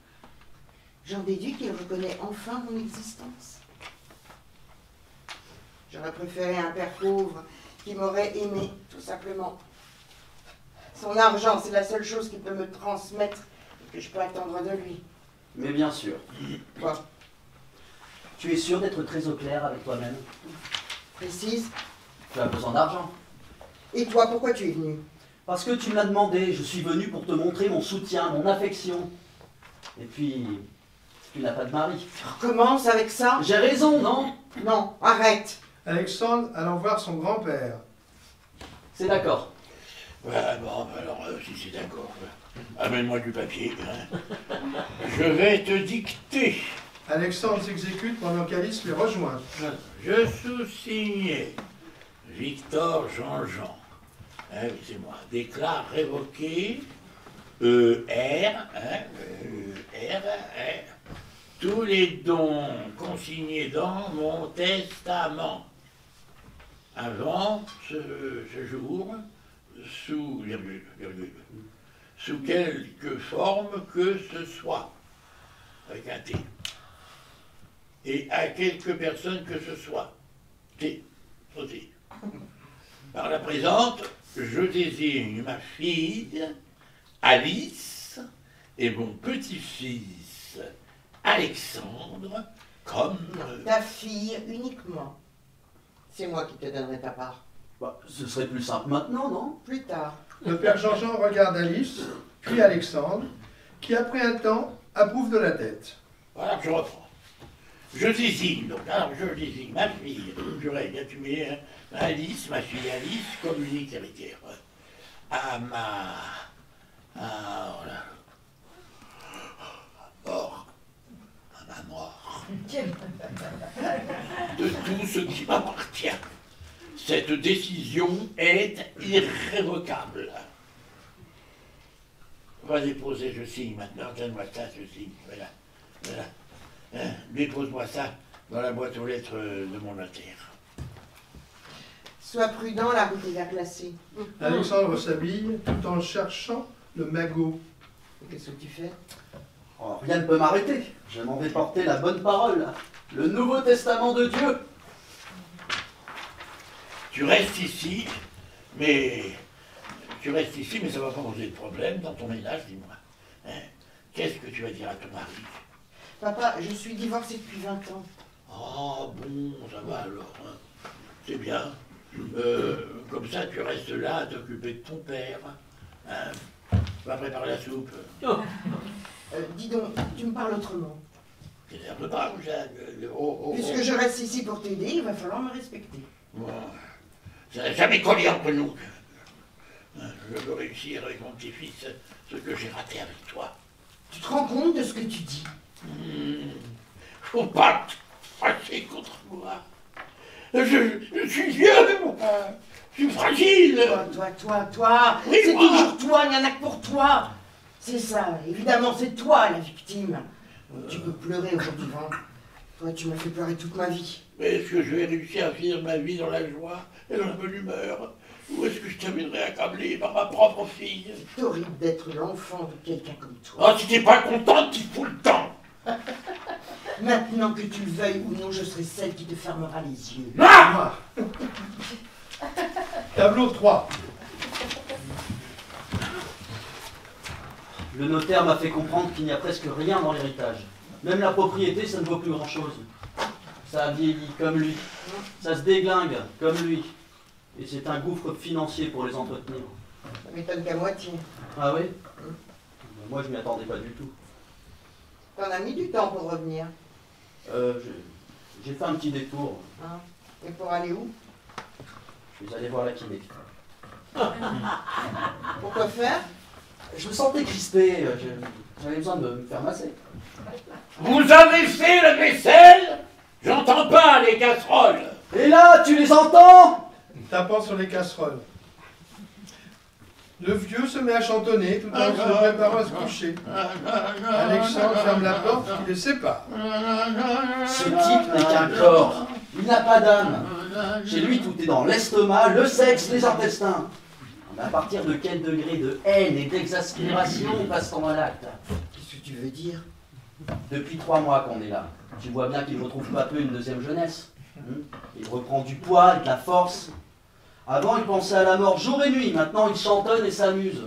j'en déduis qu'il reconnaît enfin mon existence. J'aurais préféré un père pauvre qui m'aurait aimé, tout simplement. Son argent, c'est la seule chose qu'il peut me transmettre et que je peux attendre de lui. Mais bien sûr. Quoi? Tu es sûr d'être très au clair avec toi-même? Précise. Tu as besoin d'argent. Et toi, pourquoi tu es venu? Parce que tu me l'as demandé, je suis venu pour te montrer mon soutien, mon affection. Et puis, tu n'as pas de mari. Tu recommences avec ça? J'ai raison, non? Non, arrête. Alexandre allant voir son grand-père. C'est d'accord. Ouais, bon, alors, si c'est d'accord, amène-moi du papier. Hein. Je vais te dicter. Alexandre s'exécute pendant qu'Alice les rejoint. Je sous-signe Victor Jean-Jean. Hein, oui, c'est moi. Déclare révoqué tous les dons consignés dans mon testament. Avant ce jour, sous quelque forme que ce soit, avec un T, et à quelque personne que ce soit, T, aussi. Par la présente, je désigne ma fille, Alice, et mon petit-fils, Alexandre, comme... Ta fille uniquement. C'est moi qui te donnerai ta part. Bah, ce serait plus simple maintenant, non? Plus tard. Le père Jean-Jean regarde Alice, puis Alexandre, qui après un temps approuve de la tête. Voilà, je reprends. Je désigne, donc, alors je désigne ma fille, j'aurais bien tué Alice, ma fille Alice, comme unique héritière. À ma... voilà. Mort. À ma mort. De tout ce qui m'appartient. Cette décision est irrévocable. Va déposer, je signe maintenant, donne-moi ça, je signe, voilà. Voilà. Hein, dépose-moi ça dans la boîte aux lettres de mon notaire. Sois prudent, la route est verglacée. Alexandre s'habille tout en cherchant le magot. Qu'est-ce que tu fais? Oh, rien ne peut m'arrêter. Je m'en vais porter la bonne parole. Le Nouveau Testament de Dieu. Tu restes ici, mais ça va pas poser de problème dans ton ménage, dis-moi. Hein, qu'est-ce que tu vas dire à ton mari? Papa, je suis divorcée depuis 20 ans. Oh bon, ça va alors. Hein. C'est bien. Comme ça, tu restes là à t'occuper de ton père. Hein. Va préparer la soupe. Dis donc, tu me parles autrement. T'énerve pas, Jeanne. Puisque je reste ici pour t'aider, il va falloir me respecter. Bon, ça n'a jamais collé entre nous. Je veux réussir avec mon petit-fils ce que j'ai raté avec toi. Tu te rends compte de ce que tu dis? Faut pas te fâcher contre moi. Je suis vieux, moi. Je suis fragile. Toi. Oui, c'est moi. toujours toi, il n'y en a que pour toi. C'est ça, évidemment, c'est toi la victime. Tu peux pleurer aujourd'hui, hein. Toi, tu m'as fait pleurer toute ma vie. Mais est-ce que je vais réussir à finir ma vie dans la joie et dans la bonne humeur? Ou est-ce que je terminerai accablé par ma propre fille? C'est horrible d'être l'enfant de quelqu'un comme toi. Oh, si t'es pas contente, il faut le temps. Maintenant que tu le veuilles ou non, je serai celle qui te fermera les yeux. Ah! Tableau 3. Le notaire m'a fait comprendre qu'il n'y a presque rien dans l'héritage. Même la propriété, ça ne vaut plus grand-chose. Ça a vieilli comme lui. Ça se déglingue comme lui. Et c'est un gouffre financier pour les entretenir. Ça m'étonne qu'à moitié. Ah oui? Moi, je m'y attendais pas du tout. T'en as mis du temps pour revenir. J'ai fait un petit détour. Hein? Et pour aller où? Je suis allé voir la kiné. Pourquoi faire? Je me sentais crispé, j'avais besoin de me faire masser. Vous avez fait la vaisselle? J'entends pas les casseroles. Et là, tu les entends? Tapant sur les casseroles. Le vieux se met à chantonner tout en se préparant à se coucher. Alexandre ferme la porte qui les sépare. Ce type n'est qu'un corps. Il n'a pas d'âme. Chez lui, tout est dans l'estomac, le sexe, les intestins. Mais à partir de quel degré de haine et d'exaspération passe-t-on à l'acte? Qu'est-ce que tu veux dire? Depuis 3 mois qu'on est là. Tu vois bien qu'il retrouve peu à peu une deuxième jeunesse. Il reprend du poids et de la force. Avant, il pensait à la mort jour et nuit. Maintenant, il chantonne et s'amuse.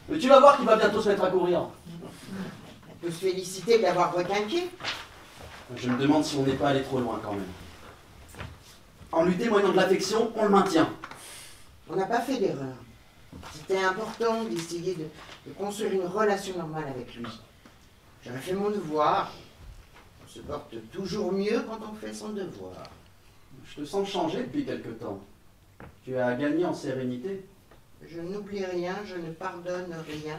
Mais tu vas voir qu'il va bientôt se mettre à courir. On peut se féliciter de l'avoir requinqué. Je me demande si on n'est pas allé trop loin quand même. En lui témoignant de l'affection, on le maintient. On n'a pas fait d'erreur. C'était important d'essayer de construire une relation normale avec lui. J'avais fait mon devoir. On se porte toujours mieux quand on fait son devoir. Je te sens changer depuis quelque temps. Tu as gagné en sérénité. Je n'oublie rien, je ne pardonne rien.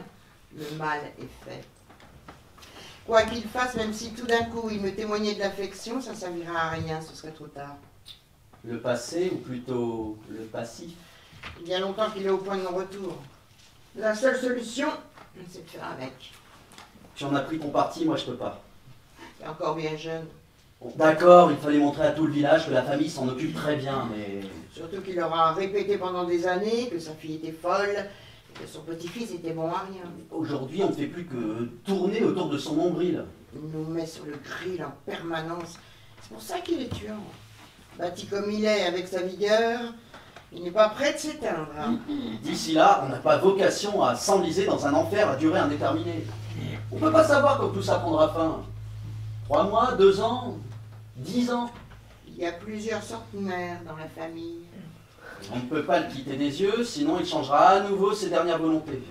Le mal est fait. Quoi qu'il fasse, même si tout d'un coup il me témoignait de l'affection, ça ne servira à rien, ce serait trop tard. Le passé, ou plutôt le passif. Il y a longtemps qu'il est au point de non-retour. La seule solution, c'est de faire avec. Tu en as pris ton parti, moi je peux pas. Il est encore bien jeune. Bon, d'accord, il fallait montrer à tout le village que la famille s'en occupe très bien, mais... Surtout qu'il aura répété pendant des années que sa fille était folle, et que son petit-fils était bon à rien. Aujourd'hui, on ne fait plus que tourner autour de son nombril. Il nous met sur le grill en permanence. C'est pour ça qu'il est tuant. Bâti comme il est, avec sa vigueur, il n'est pas prêt de s'éteindre. Hein. D'ici là, on n'a pas vocation à s'enliser dans un enfer à durée indéterminée. On ne peut pas savoir quand tout ça prendra fin. 3 mois, 2 ans, 10 ans. Il y a plusieurs centenaires dans la famille. On ne peut pas le quitter des yeux, sinon il changera à nouveau ses dernières volontés.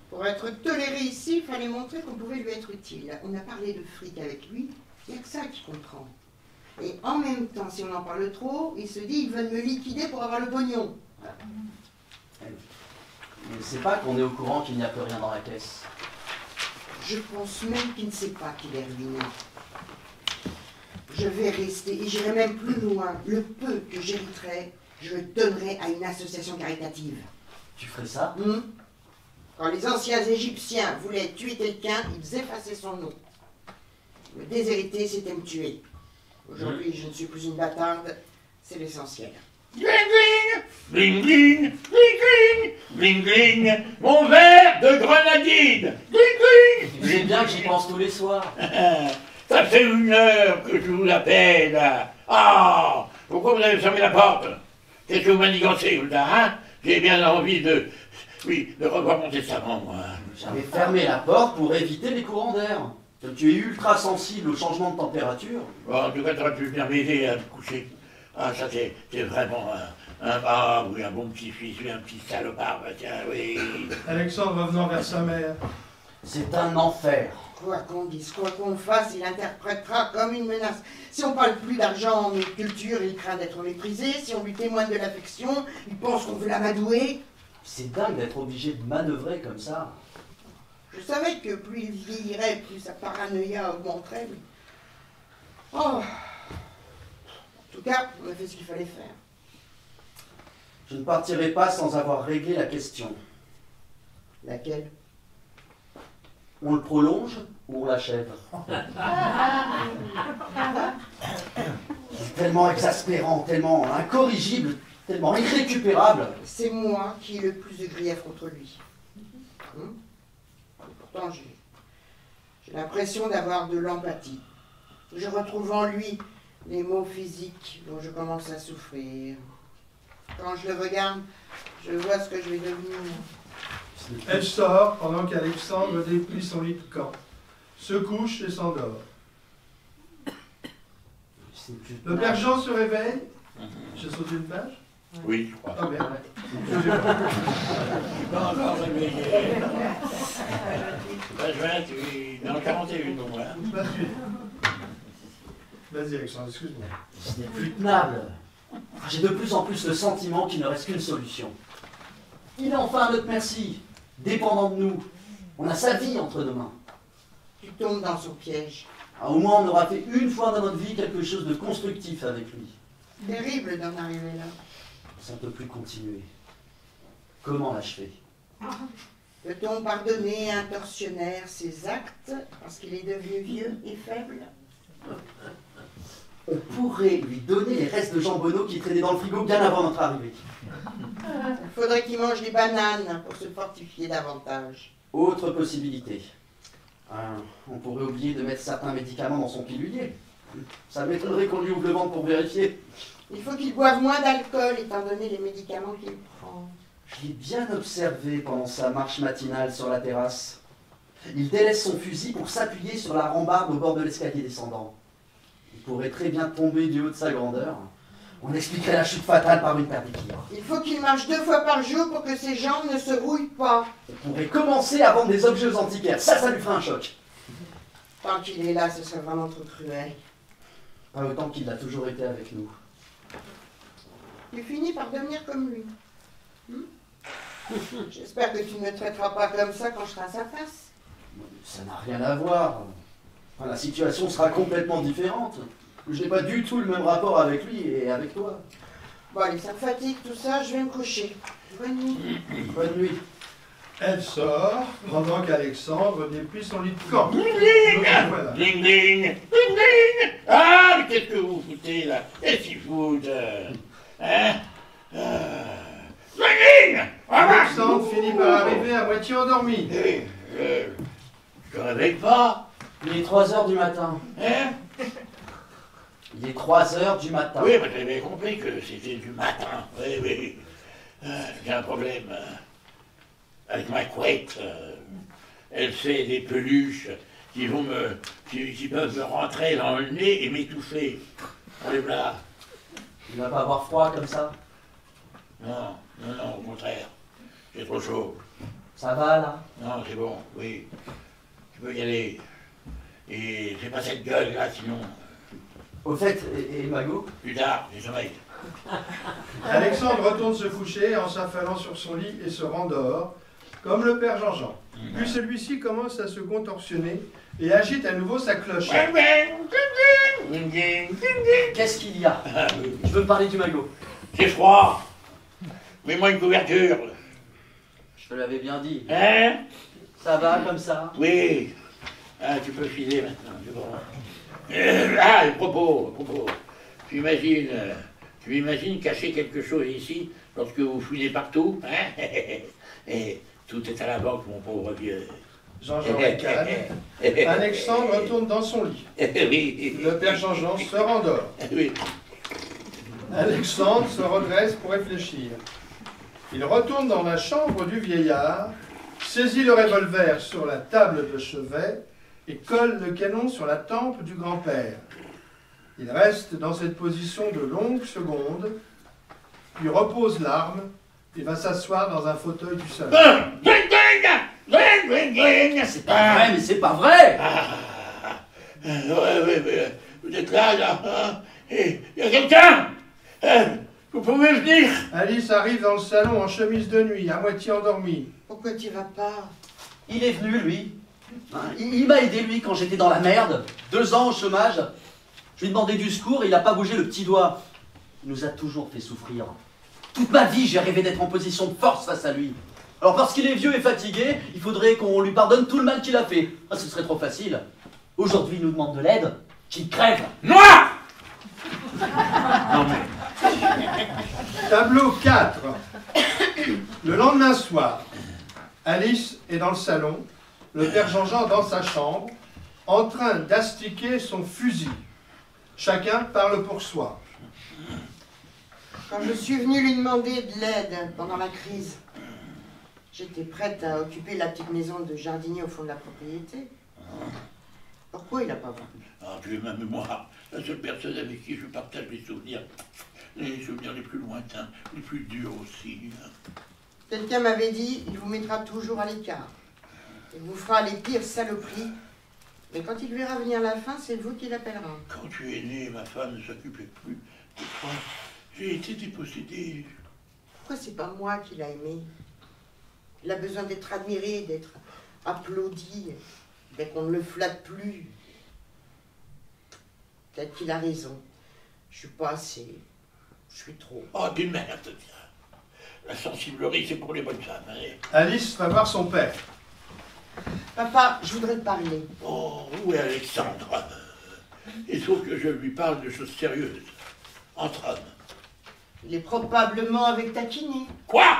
Pour être toléré ici, il fallait montrer qu'on pouvait lui être utile. On a parlé de fric avec lui, il n'y a que ça qu'il comprend. Et en même temps, si on en parle trop, il se dit ils veulent me liquider pour avoir le pognon. Il ne sait pas qu'on est au courant qu'il n'y a plus rien dans la caisse. Je pense même qu'il ne sait pas qu'il est ruiné. Je vais rester, et j'irai même plus loin. Le peu que j'hériterai, je le donnerai à une association caritative. Tu ferais ça? Quand les anciens Égyptiens voulaient tuer quelqu'un, ils effaçaient son nom. Me déshériter, c'était me tuer. Aujourd'hui, je ne suis plus une bâtarde, c'est l'essentiel. Gling gling, gling gling, gling gling, gling gling, mon verre de grenadine, gling Tu sais bien que j'y pense tous les soirs. gling. Ça fait 1 heure que je vous appelle. Ah, pourquoi vous avez fermé la porte? Qu'est-ce que vous manigancez, là, hein? J'ai bien envie de revoir mon testament, moi. J'avais fermé la porte pour éviter les courants d'air. Comme tu es ultra sensible au changement de température. Bon, en tout cas, tu aurais pu bien m'aider à me coucher. Ah, ça, c'est vraiment un bon petit-fils, un petit salopard, tiens, oui. Alexandre revenant vers sa mère. C'est un enfer. Quoi qu'on dise, quoi qu'on fasse, il interprétera comme une menace. Si on parle plus d'argent mais de culture, il craint d'être méprisé. Si on lui témoigne de l'affection, il pense qu'on veut l'amadouer. C'est dingue d'être obligé de manœuvrer comme ça. Je savais que plus il vieillirait, plus sa paranoïa augmenterait. Mais... Oh. En tout cas, on a fait ce qu'il fallait faire. Je ne partirai pas sans avoir réglé la question. Laquelle? On le prolonge ou on l'achève? C'est tellement exaspérant, tellement incorrigible, tellement irrécupérable. C'est moi qui ai le plus de grief contre lui. Et pourtant, j'ai l'impression d'avoir de l'empathie. Je retrouve en lui les maux physiques dont je commence à souffrir. Quand je le regarde, je vois ce que je vais devenir. Elle sort pendant qu'Alexandre déplie son lit de camp, se couche et s'endort. Le père Jean se réveille. J'ai sauté une page? Oui, je crois. Ah merde. Je suis pas encore réveillé. Page 28, non, 41 pour moi. 28. Vas-y, Alexandre, excuse-moi. Ce n'est plus tenable. J'ai de plus en plus le sentiment qu'il ne reste qu'une solution. Il est enfin à notre merci, dépendant de nous. On a sa vie entre nos mains. Tu tombes dans son piège. Au moins, on aura fait une fois dans notre vie quelque chose de constructif avec lui. Terrible d'en arriver là. Ça ne peut plus continuer. Comment l'achever? Peut-on pardonner à un tortionnaire ses actes parce qu'il est devenu vieux et faible? On pourrait lui donner les restes de jambonneau qui traînaient dans le frigo bien avant notre arrivée. Il faudrait qu'il mange des bananes pour se fortifier davantage. Autre possibilité. On pourrait oublier de mettre certains médicaments dans son pilulier. Ça m'étonnerait qu'on lui ouvre le ventre pour vérifier. Il faut qu'il boive moins d'alcool étant donné les médicaments qu'il prend. Je l'ai bien observé pendant sa marche matinale sur la terrasse. Il délaisse son fusil pour s'appuyer sur la rambarde au bord de l'escalier descendant. Il pourrait très bien tomber du haut de sa grandeur. On expliquerait la chute fatale par une perdicuire. Il faut qu'il marche 2 fois par jour pour que ses jambes ne se rouillent pas. On pourrait commencer à vendre des objets aux antiquaires. Ça lui ferait un choc. Tant qu'il est là, ce serait vraiment trop cruel. Pas autant qu'il a toujours été avec nous. Tu finis par devenir comme lui. J'espère que tu ne me traiteras pas comme ça quand je serai à sa face. Ça n'a rien à voir. Enfin, la situation sera complètement différente. Je n'ai pas du tout le même rapport avec lui et avec toi. Bon allez, ça me fatigue tout ça, je vais me coucher. Bonne nuit. Bonne nuit. Elle sort pendant qu'Alexandre déplie son lit de camp. Voilà. Ding ding, ding ding. Ah, mais qu'est-ce que vous foutez là? Qu'est-ce qu'ils foutent? Hein? Ding ding. Alexandre finit par arriver à moitié endormi. Je te réveille pas? Il est 3 heures du matin. Hein? Il est 3 heures du matin. Oui, mais j'avais compris que c'était du matin. Oui. J'ai un problème avec ma couette. Elle fait des peluches qui peuvent me rentrer dans le nez et m'étouffer. Allez là. Il va pas avoir froid comme ça? Non, au contraire. J'ai trop chaud. Ça va là? Non, c'est bon, oui. Tu peux y aller. Et c'est pas cette gueule là, sinon. Au fait, et Mago? Plus tard, j'ai sommeil. Alexandre retourne se coucher en s'affalant sur son lit et se rendort, comme le père Jean-Jean. Puis celui-ci commence à se contorsionner et agite à nouveau sa clochette. Qu'est-ce qu'il y a? Je veux me parler du Mago. C'est froid. Mets-moi une couverture. Je te l'avais bien dit. Hein? Ça va comme ça? Oui. Ah, tu peux filer maintenant, c'est bon. Le propos. Tu imagines cacher quelque chose ici lorsque vous fouinez partout, hein? Et tout est à la banque, mon pauvre vieux. Jean-Jean ricane. Alexandre retourne dans son lit. Oui. Le père Jean-Jean se rendort. Oui. Alexandre se redresse pour réfléchir. Il retourne dans la chambre du vieillard, saisit le revolver sur la table de chevet et colle le canon sur la tempe du grand-père. Il reste dans cette position de longues secondes, puis repose l'arme et va s'asseoir dans un fauteuil du salon. C'est pas vrai, mais c'est pas vrai! Ouais, vous êtes là, hein? Il y a quelqu'un? Vous pouvez venir? Alice arrive dans le salon en chemise de nuit, à moitié endormie. Pourquoi tu vas pas? Il est venu, lui. Il m'a aidé, lui, quand j'étais dans la merde. 2 ans au chômage. Je lui ai demandé du secours et il n'a pas bougé le petit doigt. Il nous a toujours fait souffrir. Toute ma vie, j'ai rêvé d'être en position de force face à lui. Alors parce qu'il est vieux et fatigué, il faudrait qu'on lui pardonne tout le mal qu'il a fait. Ah, ce serait trop facile. Aujourd'hui, il nous demande de l'aide. Qu'il crève. Noir! Non mais... Tableau 4. Le lendemain soir, Alice est dans le salon, le père Jean-Jean dans sa chambre, en train d'astiquer son fusil. Chacun parle pour soi. Quand je suis venue lui demander de l'aide pendant la crise, j'étais prête à occuper la petite maison de jardinier au fond de la propriété. Pourquoi il n'a pas voulu? Ah, tu es ma mémoire, la seule personne avec qui je partage les souvenirs les plus lointains, les plus durs aussi. Quelqu'un m'avait dit, il vous mettra toujours à l'écart. Il vous fera les pires saloperies Mais quand il verra venir la fin, c'est vous qui l'appellerez. Quand tu es né, ma femme ne s'occupait plus de toi. J'ai été dépossédé. Pourquoi c'est pas moi qui l'a aimé? Il a besoin d'être admiré, d'être applaudi, dès qu'on ne le flatte plus. Peut-être qu'il a raison. Je suis pas assez. Je suis trop. Oh, des merdes, tiens. La sensiblerie, c'est pour les bonnes femmes. Hein. Alice va voir son père. Papa, je voudrais te parler. Oh, où est Alexandre? Il faut que je lui parle de choses sérieuses. Entre hommes. Il est probablement avec ta kiné. Quoi?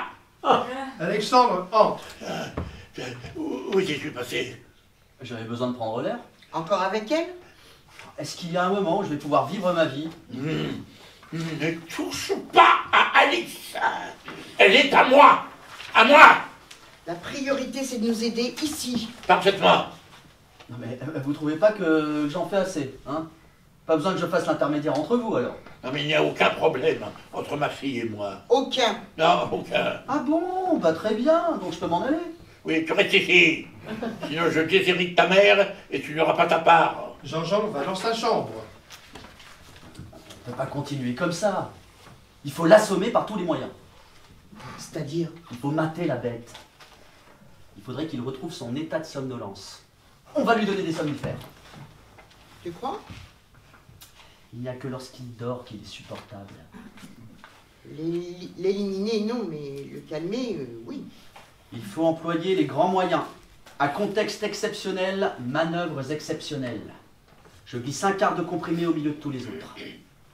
Alexandre entre. Où es-tu passé? J'avais besoin de prendre l'air. Encore avec elle? Est-ce qu'il y a un moment où je vais pouvoir vivre ma vie? Ne touche pas à Alice. Elle est à moi. À moi. La priorité, c'est de nous aider ici. Parfaitement. Non mais vous trouvez pas que j'en fais assez, hein? Pas besoin que je fasse l'intermédiaire entre vous alors. Non, mais il n'y a aucun problème entre ma fille et moi. Aucun. Non, aucun. Ah bon, bah très bien, donc je peux m'en aller. Oui, tu restes ici. Sinon, je déshérite ta mère et tu n'auras pas ta part. Jean-Jean va dans sa chambre. On peut pas continuer comme ça. Il faut l'assommer par tous les moyens. C'est-à-dire? Il faut mater la bête. Il faudrait qu'il retrouve son état de somnolence. On va lui donner des somnifères. Tu crois? Il n'y a que lorsqu'il dort qu'il est supportable. L'éliminer, non, mais le calmer, oui. Il faut employer les grands moyens. À contexte exceptionnel, manœuvres exceptionnelles. Je glisse un quart de comprimé au milieu de tous les autres.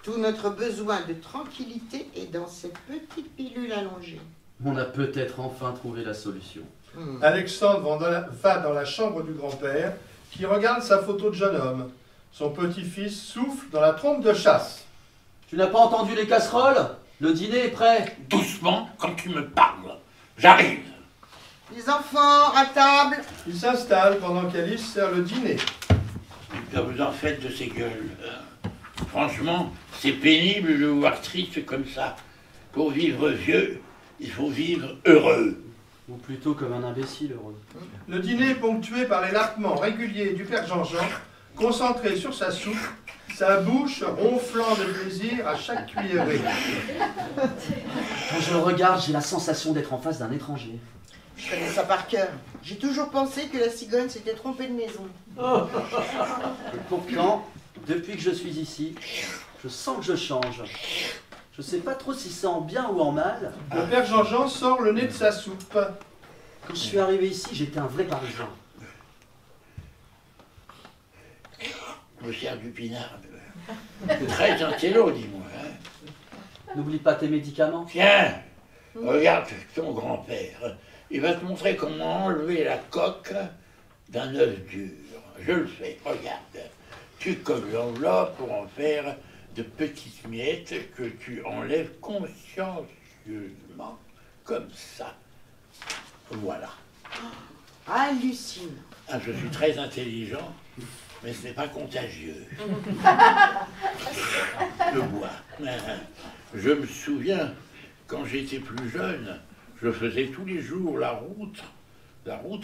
Tout notre besoin de tranquillité est dans cette petite pilule allongée. On a peut-être enfin trouvé la solution. Alexandre va dans la chambre du grand-père qui regarde sa photo de jeune homme. Son petit-fils souffle dans la trompe de chasse. Tu n'as pas entendu les casseroles? Le dîner est prêt. Doucement quand tu me parles. J'arrive. Les enfants, à table. Il s'installe pendant qu'Alice sert le dîner. Que vous en faites de ces gueules. Franchement, c'est pénible de vous voir triste comme ça. Pour vivre vieux, il faut vivre heureux. Ou plutôt comme un imbécile heureux. Le dîner est ponctué par les lappements réguliers du père Jean-Jean, concentré sur sa soupe, sa bouche ronflant de plaisir à chaque cuillerée. Quand je le regarde, j'ai la sensation d'être en face d'un étranger. Je connais ça par cœur. J'ai toujours pensé que la cigogne s'était trompée de maison. Et pourtant, depuis que je suis ici, je sens que je change. Je sais pas trop si c'est en bien ou en mal. Le père Jean-Jean sort le nez de sa soupe. Quand je suis arrivé ici, j'étais un vrai Parisien. Je me sers du pinard. Très intello, dis-moi. Hein. N'oublie pas tes médicaments. Tiens, regarde ton grand-père. Il va te montrer comment enlever la coque d'un œuf dur. Je le fais, regarde. Tu colles l'enveloppe pour en faire de petites miettes que tu enlèves consciencieusement, comme ça. Voilà. Hallucinant. Ah, je suis très intelligent, mais ce n'est pas contagieux. Le bois. Je me souviens, quand j'étais plus jeune, je faisais tous les jours la route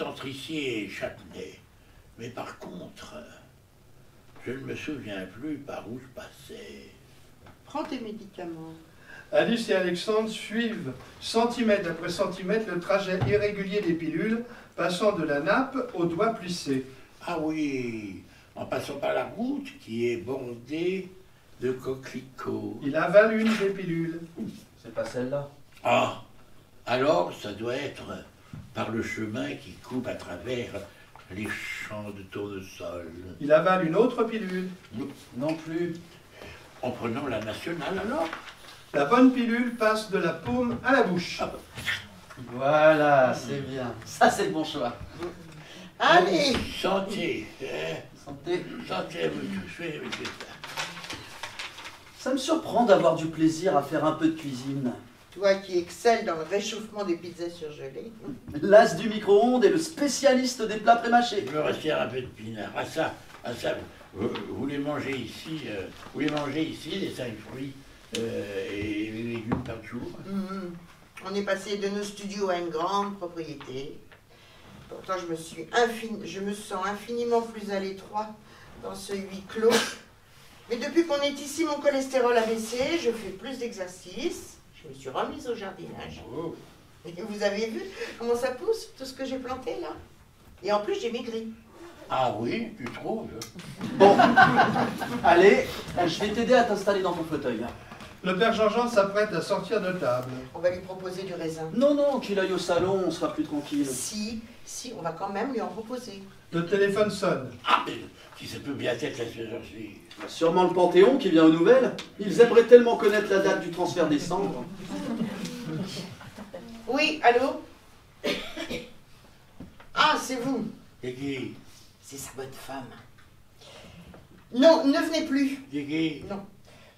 entre ici et Châtenay. Mais par contre, je ne me souviens plus par où je passais. Prends tes médicaments. Alice et Alexandre suivent centimètre après centimètre le trajet irrégulier des pilules, passant de la nappe au doigt plissé. Ah oui, en passant par la route qui est bordée de coquelicots. Il avale une des pilules. C'est pas celle-là. Ah, alors ça doit être par le chemin qui coupe à travers les champs de tournesol. Il avale une autre pilule. Non plus. En prenant la nationale alors? La bonne pilule passe de la paume à la bouche. Voilà, c'est bien. Ça, c'est le bon choix. Allez. Santé, hein? Santé. Santé, monsieur. Ça me surprend d'avoir du plaisir à faire un peu de cuisine. Toi qui excelles dans le réchauffement des pizzas surgelées. L'as du micro-ondes et le spécialiste des plats prémâchés. Je me resserre un peu de pinard. À ça, vous les mangez ici, les 5 fruits et les légumes par jour. On est passé de nos studios à une grande propriété. Pourtant, je me sens infiniment plus à l'étroit dans ce huis clos. Mais depuis qu'on est ici, mon cholestérol a baissé, je fais plus d'exercice, je me suis remise au jardinage. Oh. Et vous avez vu comment ça pousse, tout ce que j'ai planté là? Et en plus, j'ai maigri. Ah oui, tu trouves? Bon, allez, je vais t'aider à t'installer dans ton fauteuil. Le père Jean-Jean s'apprête à sortir de table. On va lui proposer du raisin. Non, non, qu'il aille au salon, on sera plus tranquille. Si, on va quand même lui en proposer. Le téléphone sonne. Ah, mais si ça peut bien être à ce heure-ci. Sûrement le Panthéon qui vient aux nouvelles. Ils aimeraient tellement connaître la date du transfert des cendres. Oui, allô? Ah, c'est vous. C'est qui? C'est sa bonne femme. Non, ne venez plus. C'est qui? Non.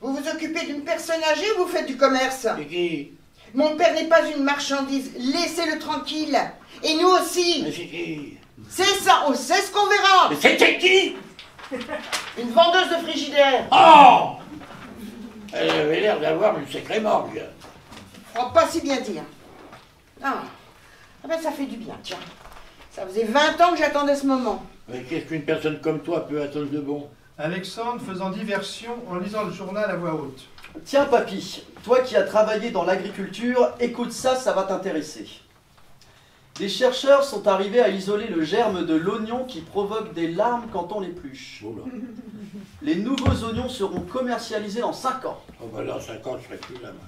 Vous vous occupez d'une personne âgée ou vous faites du commerce? C'est qui? Mon père n'est pas une marchandise. Laissez-le tranquille. Et nous aussi. Mais c'est qui? C'est ça, on sait ce qu'on verra. Mais c'était qui? Une vendeuse de frigidaire. Oh! Elle avait l'air d'avoir une sacrée morgue. Je crois pas si bien dire. Ah ben ça fait du bien, tiens. Ça faisait 20 ans que j'attendais ce moment. Mais qu'est-ce qu'une personne comme toi peut attendre de bon? Alexandre faisant diversion en lisant le journal à voix haute. Tiens, papy, toi qui as travaillé dans l'agriculture, écoute ça, ça va t'intéresser. Des chercheurs sont arrivés à isoler le germe de l'oignon qui provoque des larmes quand on l'épluche. Oh là. Les nouveaux oignons seront commercialisés dans 5 ans. Oh ben dans 5 ans, je serai plus là. Moi.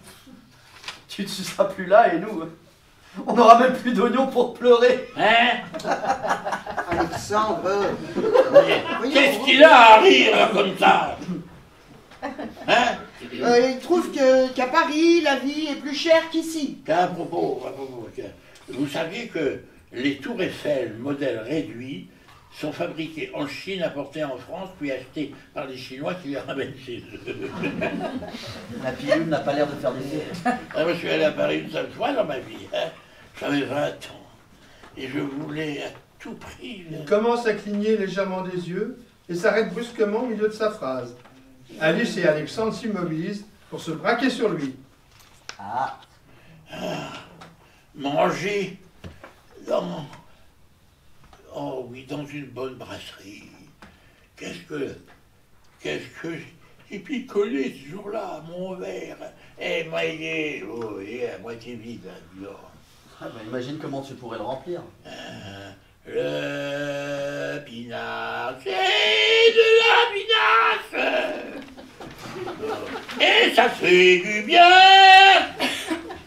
Tu ne seras plus là et nous, on n'aura même plus d'oignons pour pleurer. Hein? Alexandre. Mais qu'est-ce qu'il a à rire là, comme ça? Hein? Il trouve qu'à Paris, la vie est plus chère qu'ici. À propos, vous saviez que les tours Eiffel modèle réduit sont fabriqués en Chine, apportés en France, puis achetés par les Chinois qui les ramènent chez eux. La pilule n'a pas l'air de faire d'effet. Ah, moi, je suis allé à Paris une seule fois dans ma vie. Hein. J'avais 20 ans. Et je voulais à tout prix... Il commence à cligner légèrement des yeux et s'arrête brusquement au milieu de sa phrase. Alice et Alexandre s'immobilisent pour se braquer sur lui. Ah. Manger dans... Oh oui, dans une bonne brasserie. Qu'est-ce que j'ai picolé ce jour-là, mon verre, émaillé, oh, et à moitié vide, hein, Ah bah, imagine comment tu pourrais le remplir. Le pinasse, c'est de la pinasse. Et ça fait du bien,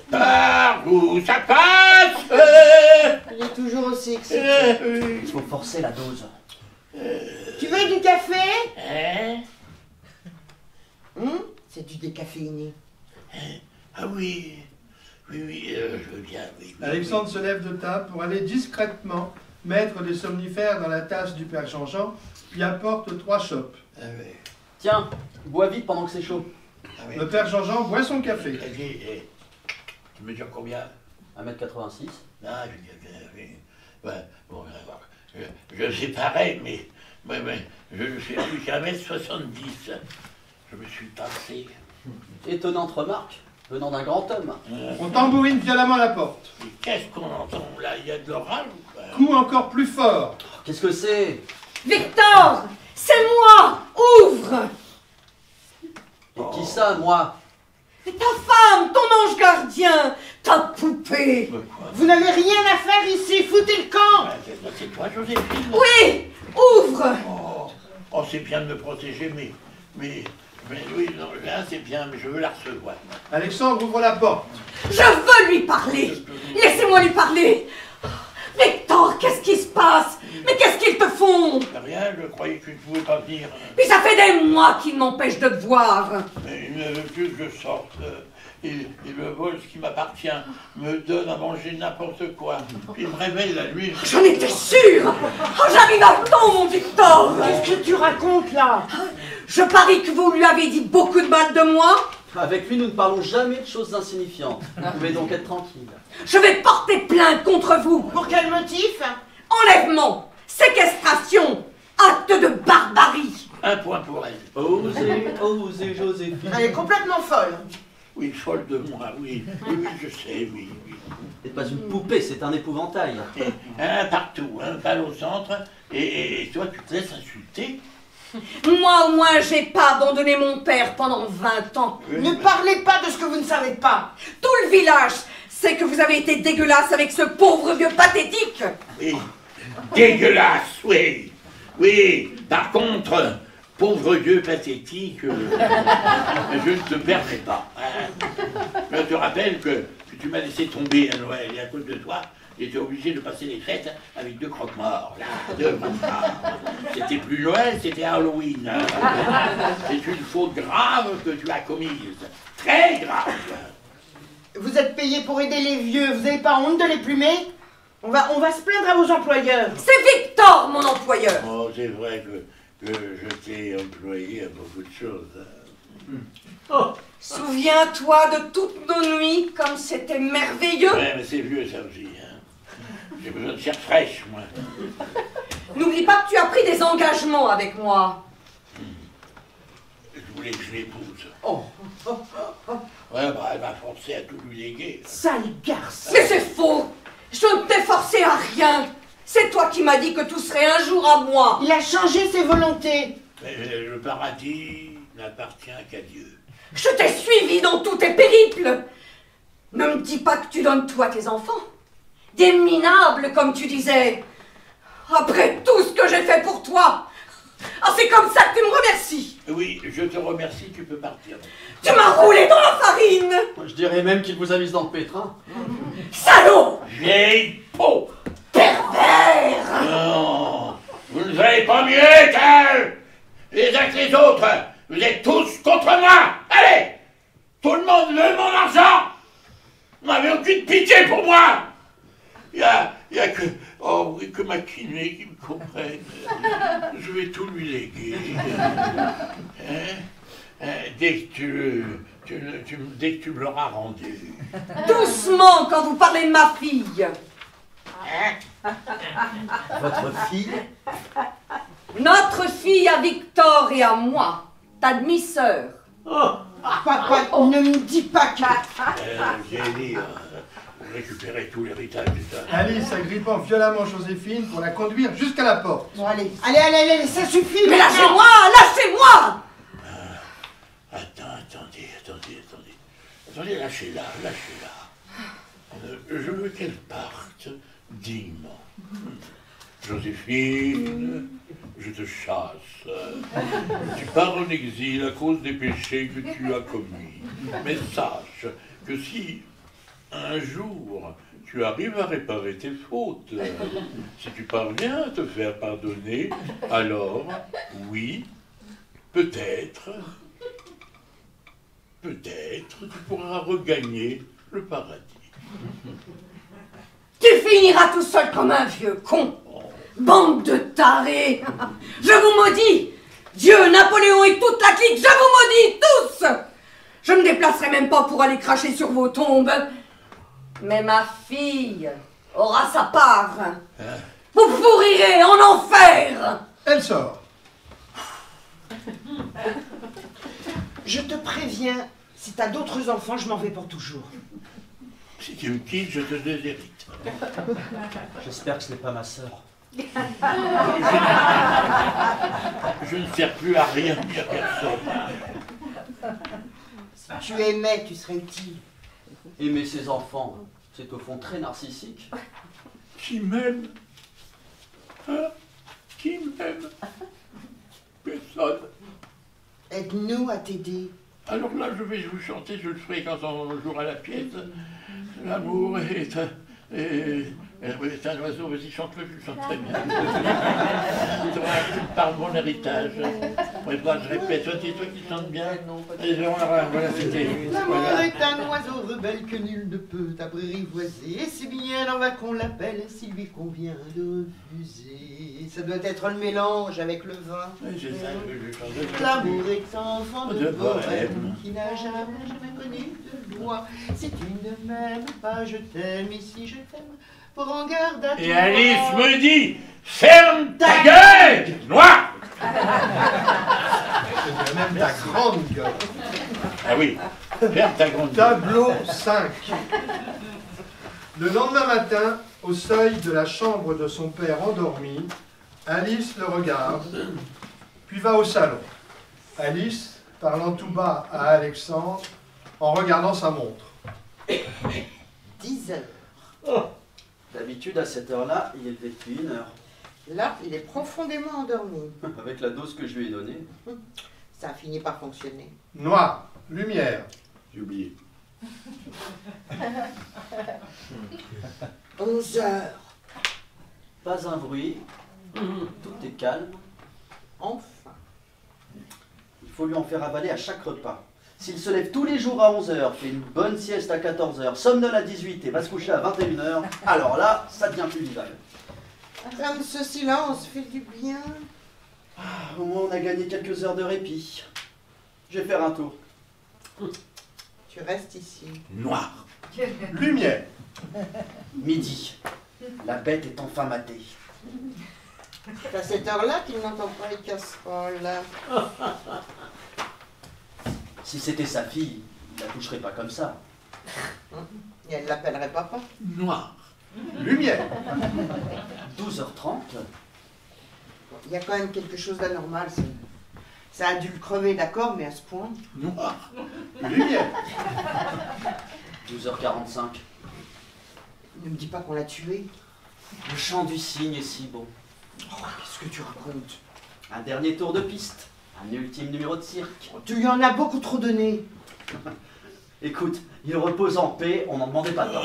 par où ça passe. Il est toujours aussi excité. Il faut forcer la dose. Tu veux du café? Hein? C'est du décaféiné. Ah oui, oui, je veux bien, oui. Alexandre se lève de table pour aller discrètement mettre des somnifères dans la tasse du père Jean-Jean, puis apporte 3 chopes. Ah oui. Tiens, bois vite pendant que c'est chaud. Ah oui. Le père Jean-Jean boit son café. Tu me dis combien? 1m86. Ah, oui. Ouais, bon, je sais pareil, mais je ne fais plus qu'à 1m70. Je me suis tassé. Étonnante remarque, venant d'un grand homme. On tambourine violemment la porte. Mais qu'est-ce qu'on entend là? Il y a de l'orage ou quoi? Coup encore plus fort. Qu'est-ce que c'est? Victor! C'est moi! Ouvre! Et qui ça, moi? Et ta femme, ton ange gardien, ta poupée! Mais quoi? Vous n'avez rien à faire ici, foutez le camp! C'est toi, Joséphine? Oui! Ouvre! Oh, c'est bien de me protéger, mais oui, non, là c'est bien, mais je veux la recevoir. Alexandre ouvre la porte. Je veux lui parler! Laissez-moi lui parler! Victor, qu'est-ce qui se passe? Mais qu'est-ce qu'ils te font? Rien, je croyais que tu ne pouvais pas venir. Puis ça fait des mois qu'ils m'empêchent de te voir! Mais il ne veut plus que je sorte. Il me vole ce qui m'appartient, me donne à manger n'importe quoi. Puis il me réveille la nuit. J'en étais sûre! Oh, j'arrive à temps, mon Victor! Qu'est-ce que tu racontes là? Je parie que vous lui avez dit beaucoup de mal de moi. Avec lui, nous ne parlons jamais de choses insignifiantes. Vous pouvez donc être tranquille. Je vais porter plainte contre vous. Pour quel motif? Enlèvement, séquestration, acte de barbarie. Un point pour elle. Osez, Joséphine. Elle est complètement folle. Oui, folle de moi, oui. Oui, je sais, oui. n'est pas une poupée, c'est un épouvantail. Et, partout, balle au centre, et toi tu te laisses insulter. Moi au moins j'ai pas abandonné mon père pendant 20 ans. Ne parlez pas de ce que vous ne savez pas. Tout le village sait que vous avez été dégueulasse avec ce pauvre vieux pathétique. Oui, dégueulasse, oui. Oui, par contre, pauvre vieux pathétique, je ne te permets pas. Je te rappelle que tu m'as laissé tomber à Noël, et à cause de toi, j'étais obligé de passer les fêtes avec 2 croque-morts, là, 2 croque-morts. C'était plus Noël, c'était Halloween. C'est une faute grave que tu as commise, très grave. Vous êtes payé pour aider les vieux, vous n'avez pas honte de les plumer? On va se plaindre à vos employeurs. C'est Victor, mon employeur. Oh, c'est vrai que je t'ai employé à beaucoup de choses. Oh. Souviens-toi de toutes nos nuits, comme c'était merveilleux. Ouais, mais c'est vieux ça aussi. J'ai besoin de chair fraîche, moi. N'oublie pas que tu as pris des engagements avec moi. Je voulais que je l'épouse. Oh. Ouais, bah, elle m'a forcé à tout lui léguer. Sale garce. Mais c'est faux. Je ne t'ai forcé à rien. C'est toi qui m'as dit que tout serait un jour à moi. Il a changé ses volontés. Mais le paradis n'appartient qu'à Dieu. Je t'ai suivi dans tous tes périples. Ne me dis pas que tu donnes tout à tes enfants. Des minables, comme tu disais. Après tout ce que j'ai fait pour toi. Ah, c'est comme ça que tu me remercies. Oui, je te remercie, tu peux partir. Tu m'as roulé dans la farine. Je dirais même qu'il vous a mis dans le pétrin. Salaud. Vieille peau. Pervers. Non, vous ne savez pas mieux que les uns que les autres. Vous êtes tous contre moi. Allez, tout le monde veut mon argent. Vous n'avez aucune pitié pour moi. Il y a que, oh oui, que ma kiné qui me comprenne. Je vais tout lui léguer. Dès que tu me l'auras rendu. Doucement quand vous parlez de ma fille. Votre fille? Notre fille à Victor et à moi, ta demi-sœur. Papa, ne me dis pas que... J'ai dit, récupérer tout l'héritage du tas. Alice agrippant violemment Joséphine pour la conduire jusqu'à la porte. Bon, allez, ça suffit. Mais maintenant. lâchez-moi, lâchez-moi. Attendez, lâchez-la. Je veux qu'elle parte dignement. Joséphine, je te chasse. Tu pars en exil à cause des péchés que tu as commis. Mais sache que si un jour tu arrives à réparer tes fautes, si tu parviens à te faire pardonner, alors, oui, peut-être, tu pourras regagner le paradis. Tu finiras tout seul comme un vieux con. Bande de tarés. Je vous maudis. Dieu, Napoléon et toute la clique, je vous maudis tous. Je ne me déplacerai même pas pour aller cracher sur vos tombes. Mais ma fille aura sa part. Vous pourrirez en enfer. Elle sort. Je te préviens, si t'as d'autres enfants, je m'en vais pour toujours. Si tu me quittes, je te déshérite. J'espère que ce n'est pas ma sœur. Je ne sers plus à rien ni à personne. Si tu aimais, tu serais utile. Aimer ses enfants, c'est au fond très narcissique. Qui m'aime? Qui m'aime? Personne. Aide-nous à t'aider. Alors là, je vais vous chanter, je le ferai quand on jouera la pièce. L'amour est un oiseau, vas-y, chante-le, tu chantes très bien. Tu parles mon héritage. Moi, je répète, toi, c'est toi qui chantes bien. Et voilà, c'était. L'amour est un oiseau rebelle que nul ne peut apprivoiser. Et c'est bien normal qu'on l'appelle s'il lui convient de refuser. Ça doit être le mélange avec le vin. C'est ça que je chante. L'amour est un enfant de De bohème bohème. qui n'a jamais connu de loi. Si tu ne m'aimes pas, je t'aime. Et si je t'aime, prends garde à toi. Et Alice me dit, ferme ta gueule, noir. C'est même ta grande gueule. Ah oui, ferme ta grande gueule. Tableau 5. Le lendemain matin, au seuil de la chambre de son père endormi, Alice le regarde, puis va au salon. Alice, parlant tout bas à Alexandre, en regardant sa montre. 10 heures. Oh. D'habitude, à cette heure-là, il était depuis 1 heure. Là, il est profondément endormi. Avec la dose que je lui ai donnée. Ça a fini par fonctionner. Noir, lumière. J'ai oublié. 11 heures. Pas un bruit. Tout est calme. Enfin. Il faut lui en faire avaler à chaque repas. S'il se lève tous les jours à 11h, fait une bonne sieste à 14h, somnole à 18h et va se coucher à 21h, alors là, ça devient plus vivable. Comme ce silence fait du bien. Au moins, on a gagné quelques heures de répit. Je vais faire un tour. Tu restes ici. Noir. Lumière. Midi. La bête est enfin matée. C'est à cette heure-là qu'il n'entend pas les casseroles. Si c'était sa fille, il la toucherait pas comme ça. Et elle l'appellerait papa. Noir. Lumière. 12h30. Il y a quand même quelque chose d'anormal. Ça a dû le crever, d'accord, mais à ce point. Noir. Lumière. 12h45. Ne me dis pas qu'on l'a tué. Le chant du cygne est si beau. Oh, qu'est-ce que tu racontes? Un dernier tour de piste. Un ultime numéro de cirque. Tu lui en as beaucoup trop donné. Écoute, il repose en paix, on n'en demandait pas tant.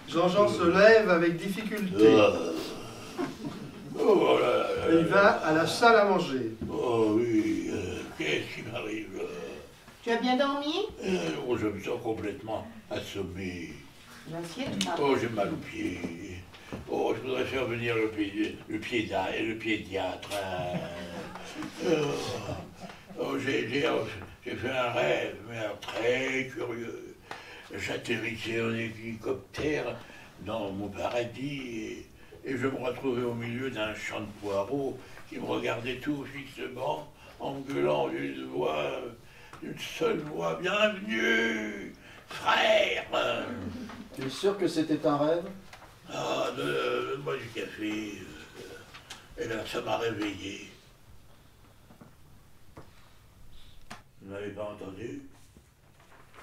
Jean-Jean se lève avec difficulté. Oh là là là Il va à la salle à manger. Oh oui, qu'est-ce qui m'arrive? Tu as bien dormi? Oh, je me sens complètement assommé. L'assiette. Oh, j'ai mal aux pieds. Oh, je voudrais faire venir le pédiatre. Oh, j'ai fait un rêve, mais un très curieux. J'atterrissais en hélicoptère dans mon paradis et je me retrouvais au milieu d'un champ de poireaux qui me regardait tout fixement en me gueulant d'une seule voix. Bienvenue, frère! Tu es sûr que c'était un rêve? Ah, donne-moi du café. Et là, ça m'a réveillé. Vous n'avez pas entendu?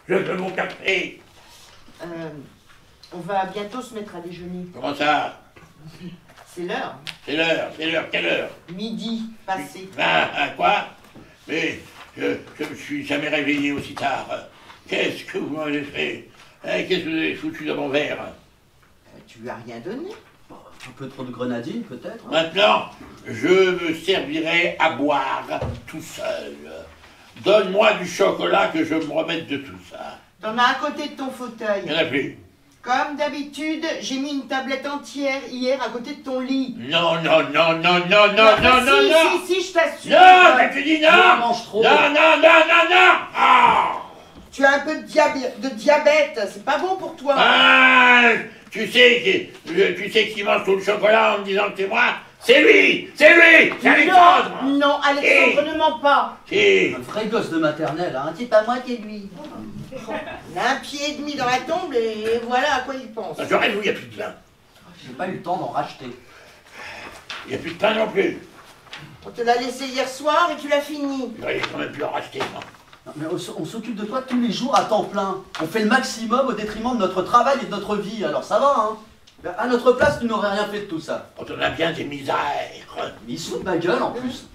Je veux mon café! On va bientôt se mettre à déjeuner. Comment ça? C'est l'heure. Quelle heure? Midi passé. Quoi? Mais je me suis jamais réveillé aussi tard. Qu'est-ce que vous m'avez fait? Qu'est-ce que vous avez foutu dans mon verre? Tu lui as rien donné? Un peu trop de grenadine, peut-être? Hein? Maintenant, je me servirai à boire tout seul. Donne-moi du chocolat que je me remette de tout ça. T'en as à côté de ton fauteuil. Il n'y en a plus. Comme d'habitude, j'ai mis une tablette entière hier à côté de ton lit. Non, Si, je t'assure. Non, mais tu dis non. Tu manges trop. Non. Ah. Tu as un peu de diabète, c'est pas bon pour toi. Ah, tu sais qui mange tout le chocolat en me disant que c'est moi? C'est lui, c'est Alexandre. Non, Alexandre ne ment pas. Si. Un vrai gosse de maternelle, hein? C'est pas moi qui ai lui. Il a 1,5 pied dans la tombe et voilà à quoi il pense. Je rêve où il n'y a plus de pain. J'ai pas eu le temps d'en racheter. Il n'y a plus de pain non plus. On te l'a laissé hier soir et tu l'as fini. Il aurait quand même pu en racheter, non? Non, mais on s'occupe de toi tous les jours à temps plein. On fait le maximum au détriment de notre travail et de notre vie, alors ça va, hein? Ben, à notre place, tu n'aurais rien fait de tout ça. Quand on a bien des misères. Mais il se fout de ma gueule en plus.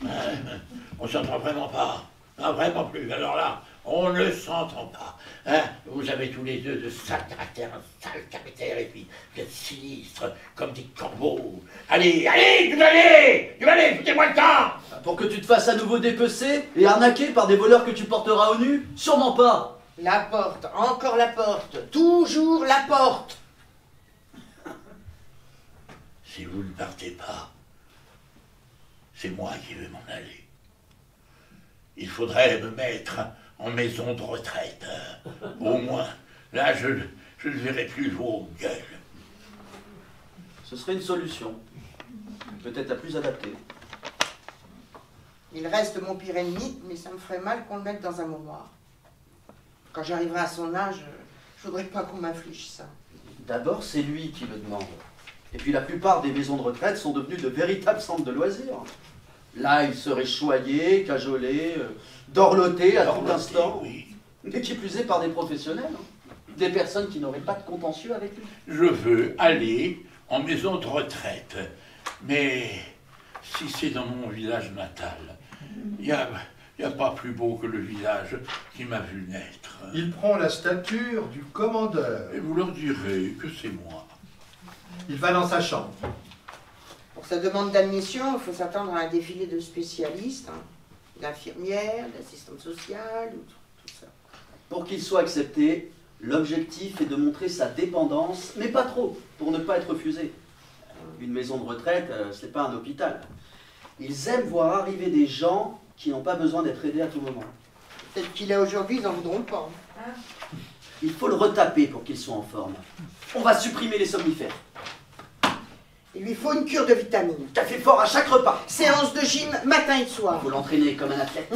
On s'entend vraiment pas. Non, vraiment plus. Alors là, on ne s'entend pas. Hein, vous avez tous les deux de sales caractères, un sale caractère, et puis vous êtes sinistres comme des corbeaux. Allez, tu vas aller, foutez-moi le temps. Pour que tu te fasses à nouveau dépecer et arnaquer par des voleurs que tu porteras au nu? Sûrement pas. La porte, encore la porte, toujours la porte. Si vous ne partez pas, c'est moi qui vais m'en aller. Il faudrait me mettre en maison de retraite. Au moins, là, je ne verrai plus vos gueules. Ce serait une solution. Peut-être la plus adaptée. Il reste mon pire ennemi, mais ça me ferait mal qu'on le mette dans un mouroir. Quand j'arriverai à son âge, Je voudrais pas qu'on m'inflige ça. D'abord, c'est lui qui le demande. Et puis la plupart des maisons de retraite sont devenues de véritables centres de loisirs. Là, il serait choyé, cajolé, dorloté à tout instant. Oui. Et qui plus est par des professionnels. Des personnes qui n'auraient pas de contentieux avec lui. Je veux aller en maison de retraite. Mais si c'est dans mon village natal, il n'y a pas plus beau que le village qui m'a vu naître. Il prend la stature du commandeur. Et vous leur direz que c'est moi. Il va dans sa chambre. Pour sa demande d'admission, il faut s'attendre à un défilé de spécialistes, hein, d'infirmières, d'assistantes sociales, tout ça. Pour qu'il soit accepté, l'objectif est de montrer sa dépendance, mais pas trop, pour ne pas être refusé. Une maison de retraite, c'est pas un hôpital. Ils aiment voir arriver des gens qui n'ont pas besoin d'être aidés à tout moment. Peut-être qu'il est aujourd'hui, ils n'en voudront pas. Il faut le retaper pour qu'il soit en forme. On va supprimer les somnifères. Il lui faut une cure de vitamines. Café fort à chaque repas. Séance de gym matin et soir. Il faut l'entraîner comme un athlète.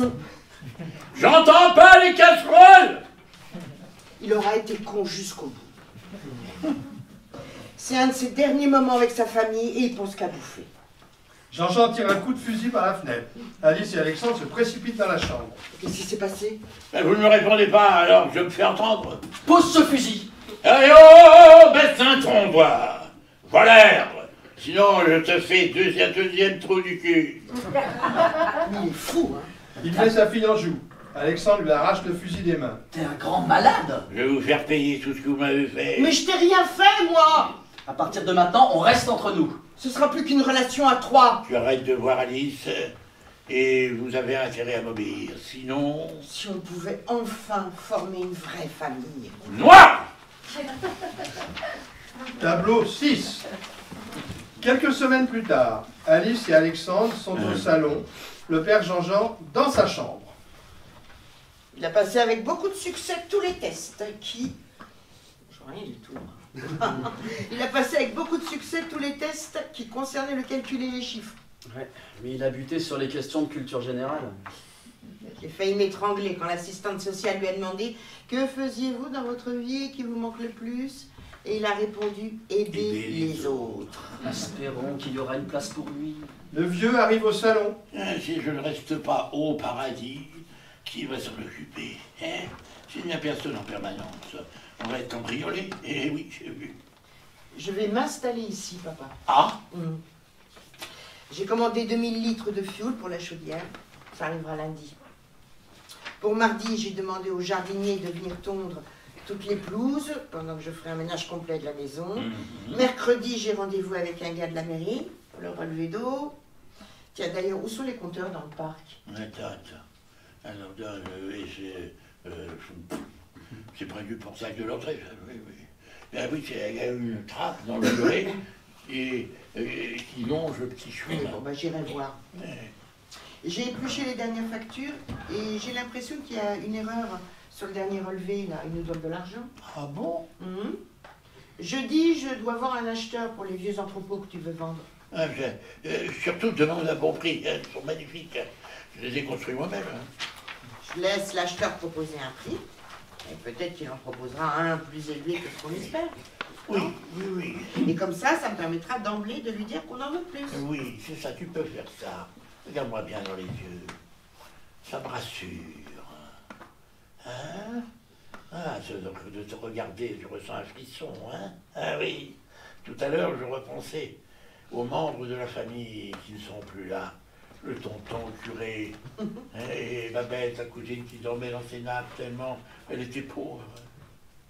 J'entends pas les casseroles! Il aura été con jusqu'au bout. C'est un de ses derniers moments avec sa famille et il pense qu'à bouffer. Jean-Jean tire un coup de fusil par la fenêtre. Alice et Alexandre se précipitent dans la chambre. Qu'est-ce qui s'est passé? Vous ne me répondez pas, alors je me fais entendre. Pose ce fusil. Allez, oh, baisse un tromboir. Voilà. Sinon, je te fais un deuxième trou du cul. Il est fou, hein. Il met sa fille en joue. Alexandre lui arrache le fusil des mains. T'es un grand malade. Je vais vous faire payer tout ce que vous m'avez fait. Mais je t'ai rien fait, moi. À partir de maintenant, on reste entre nous. Ce sera plus qu'une relation à trois. Tu arrêtes de voir Alice et vous avez intérêt à m'obéir. Sinon... Si on pouvait enfin former une vraie famille. Noir! Tableau 6. Quelques semaines plus tard, Alice et Alexandre sont au salon, le père Jean-Jean dans sa chambre. Il a passé avec beaucoup de succès tous les tests qui... Je vois rien du tout. Il a passé avec beaucoup de succès tous les tests qui concernaient le calcul et les chiffres. Ouais, mais il a buté sur les questions de culture générale. J'ai failli m'étrangler quand l'assistante sociale lui a demandé « Que faisiez-vous dans votre vie qui vous manque le plus ?» Et il a répondu « Aider les autres. » Espérons qu'il y aura une place pour lui. Le vieux arrive au salon. Si je ne reste pas au paradis, qui va s'en occuper, hein? S'il n'y a personne en permanence, on va être cambriolé. Eh oui, j'ai vu. Je vais m'installer ici, papa. Ah? J'ai commandé 2000 litres de fioul pour la chaudière. Ça arrivera lundi. Pour mardi, j'ai demandé au jardinier de venir tondre toutes les pelouses pendant que je ferai un ménage complet de la maison. Mercredi, j'ai rendez-vous avec un gars de la mairie pour le relevé d'eau. Tiens, d'ailleurs, où sont les compteurs dans le parc? Attends. Alors, c'est prévu pour ça de l'entrée. Oui. Ah oui, il y a une trappe dans le mur et qui longe le petit chemin. Bon, bah, j'irai voir. J'ai épluché les dernières factures et j'ai l'impression qu'il y a une erreur sur le dernier relevé, là. Il nous donne de l'argent. Ah bon? Jeudi, je dois voir un acheteur pour les vieux entrepôts que tu veux vendre. Surtout, demande un bon prix. Ils sont magnifiques. Je les ai construits moi-même. Je laisse l'acheteur proposer un prix. Et peut-être qu'il en proposera un plus élevé que ce qu'on espère. Oui. Et comme ça me permettra d'emblée de lui dire qu'on en veut plus. Oui, c'est ça, tu peux faire ça. Regarde-moi bien dans les yeux. Ça me rassure. Hein? Ah, de te regarder, je ressens un frisson, hein? Ah oui. Tout à l'heure, je repensais aux membres de la famille qui ne sont plus là. Le tonton, le curé, et Babette, la cousine qui dormait dans ses nappes tellement elle était pauvre.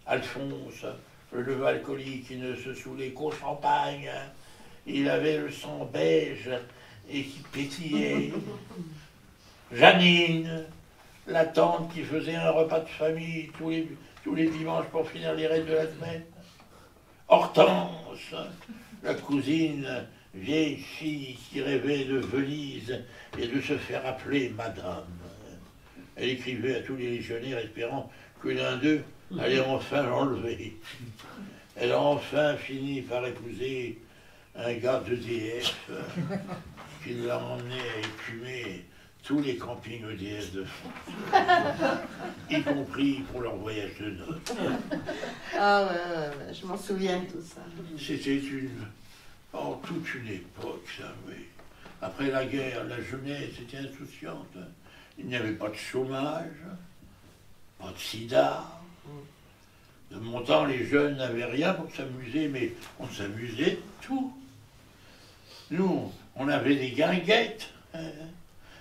Alphonse, le neveu alcoolique qui ne se saoulait qu'au champagne. Il avait le sang beige et qui pétillait. Janine, la tante qui faisait un repas de famille tous les dimanches pour finir les raids de la semaine. Hortense, la cousine, vieille fille qui rêvait de Venise et de se faire appeler Madame. Elle écrivait à tous les légionnaires espérant que l'un d'eux allait enfin l'enlever. Elle a enfin fini par épouser un gars d'EDF qui l'a emmené à écumer tous les campings EDF de France, y compris pour leur voyage de noces. Ah ouais, je m'en souviens de tout ça. C'était toute une époque, ça, oui. Après la guerre, la jeunesse était insouciante. Il n'y avait pas de chômage, pas de sida. De mon temps, les jeunes n'avaient rien pour s'amuser, mais on s'amusait de tout. Nous, on avait des guinguettes.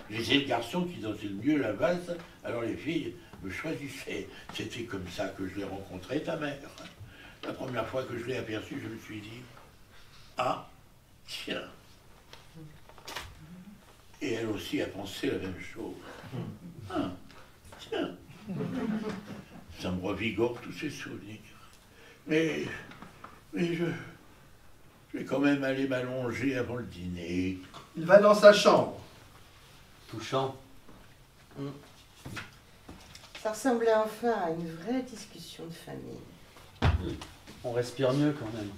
J'étais le garçon qui dansait le mieux la valse, alors les filles me choisissaient. C'était comme ça que je l'ai rencontré, ta mère. La première fois que je l'ai aperçue, je me suis dit, ah, tiens. Et elle aussi a pensé la même chose. Ah, tiens. Ça me revigore tous ces souvenirs. Mais je vais quand même aller m'allonger avant le dîner. Il va dans sa chambre. Touchant. Ça ressemblait enfin à une vraie discussion de famille. On respire mieux quand même.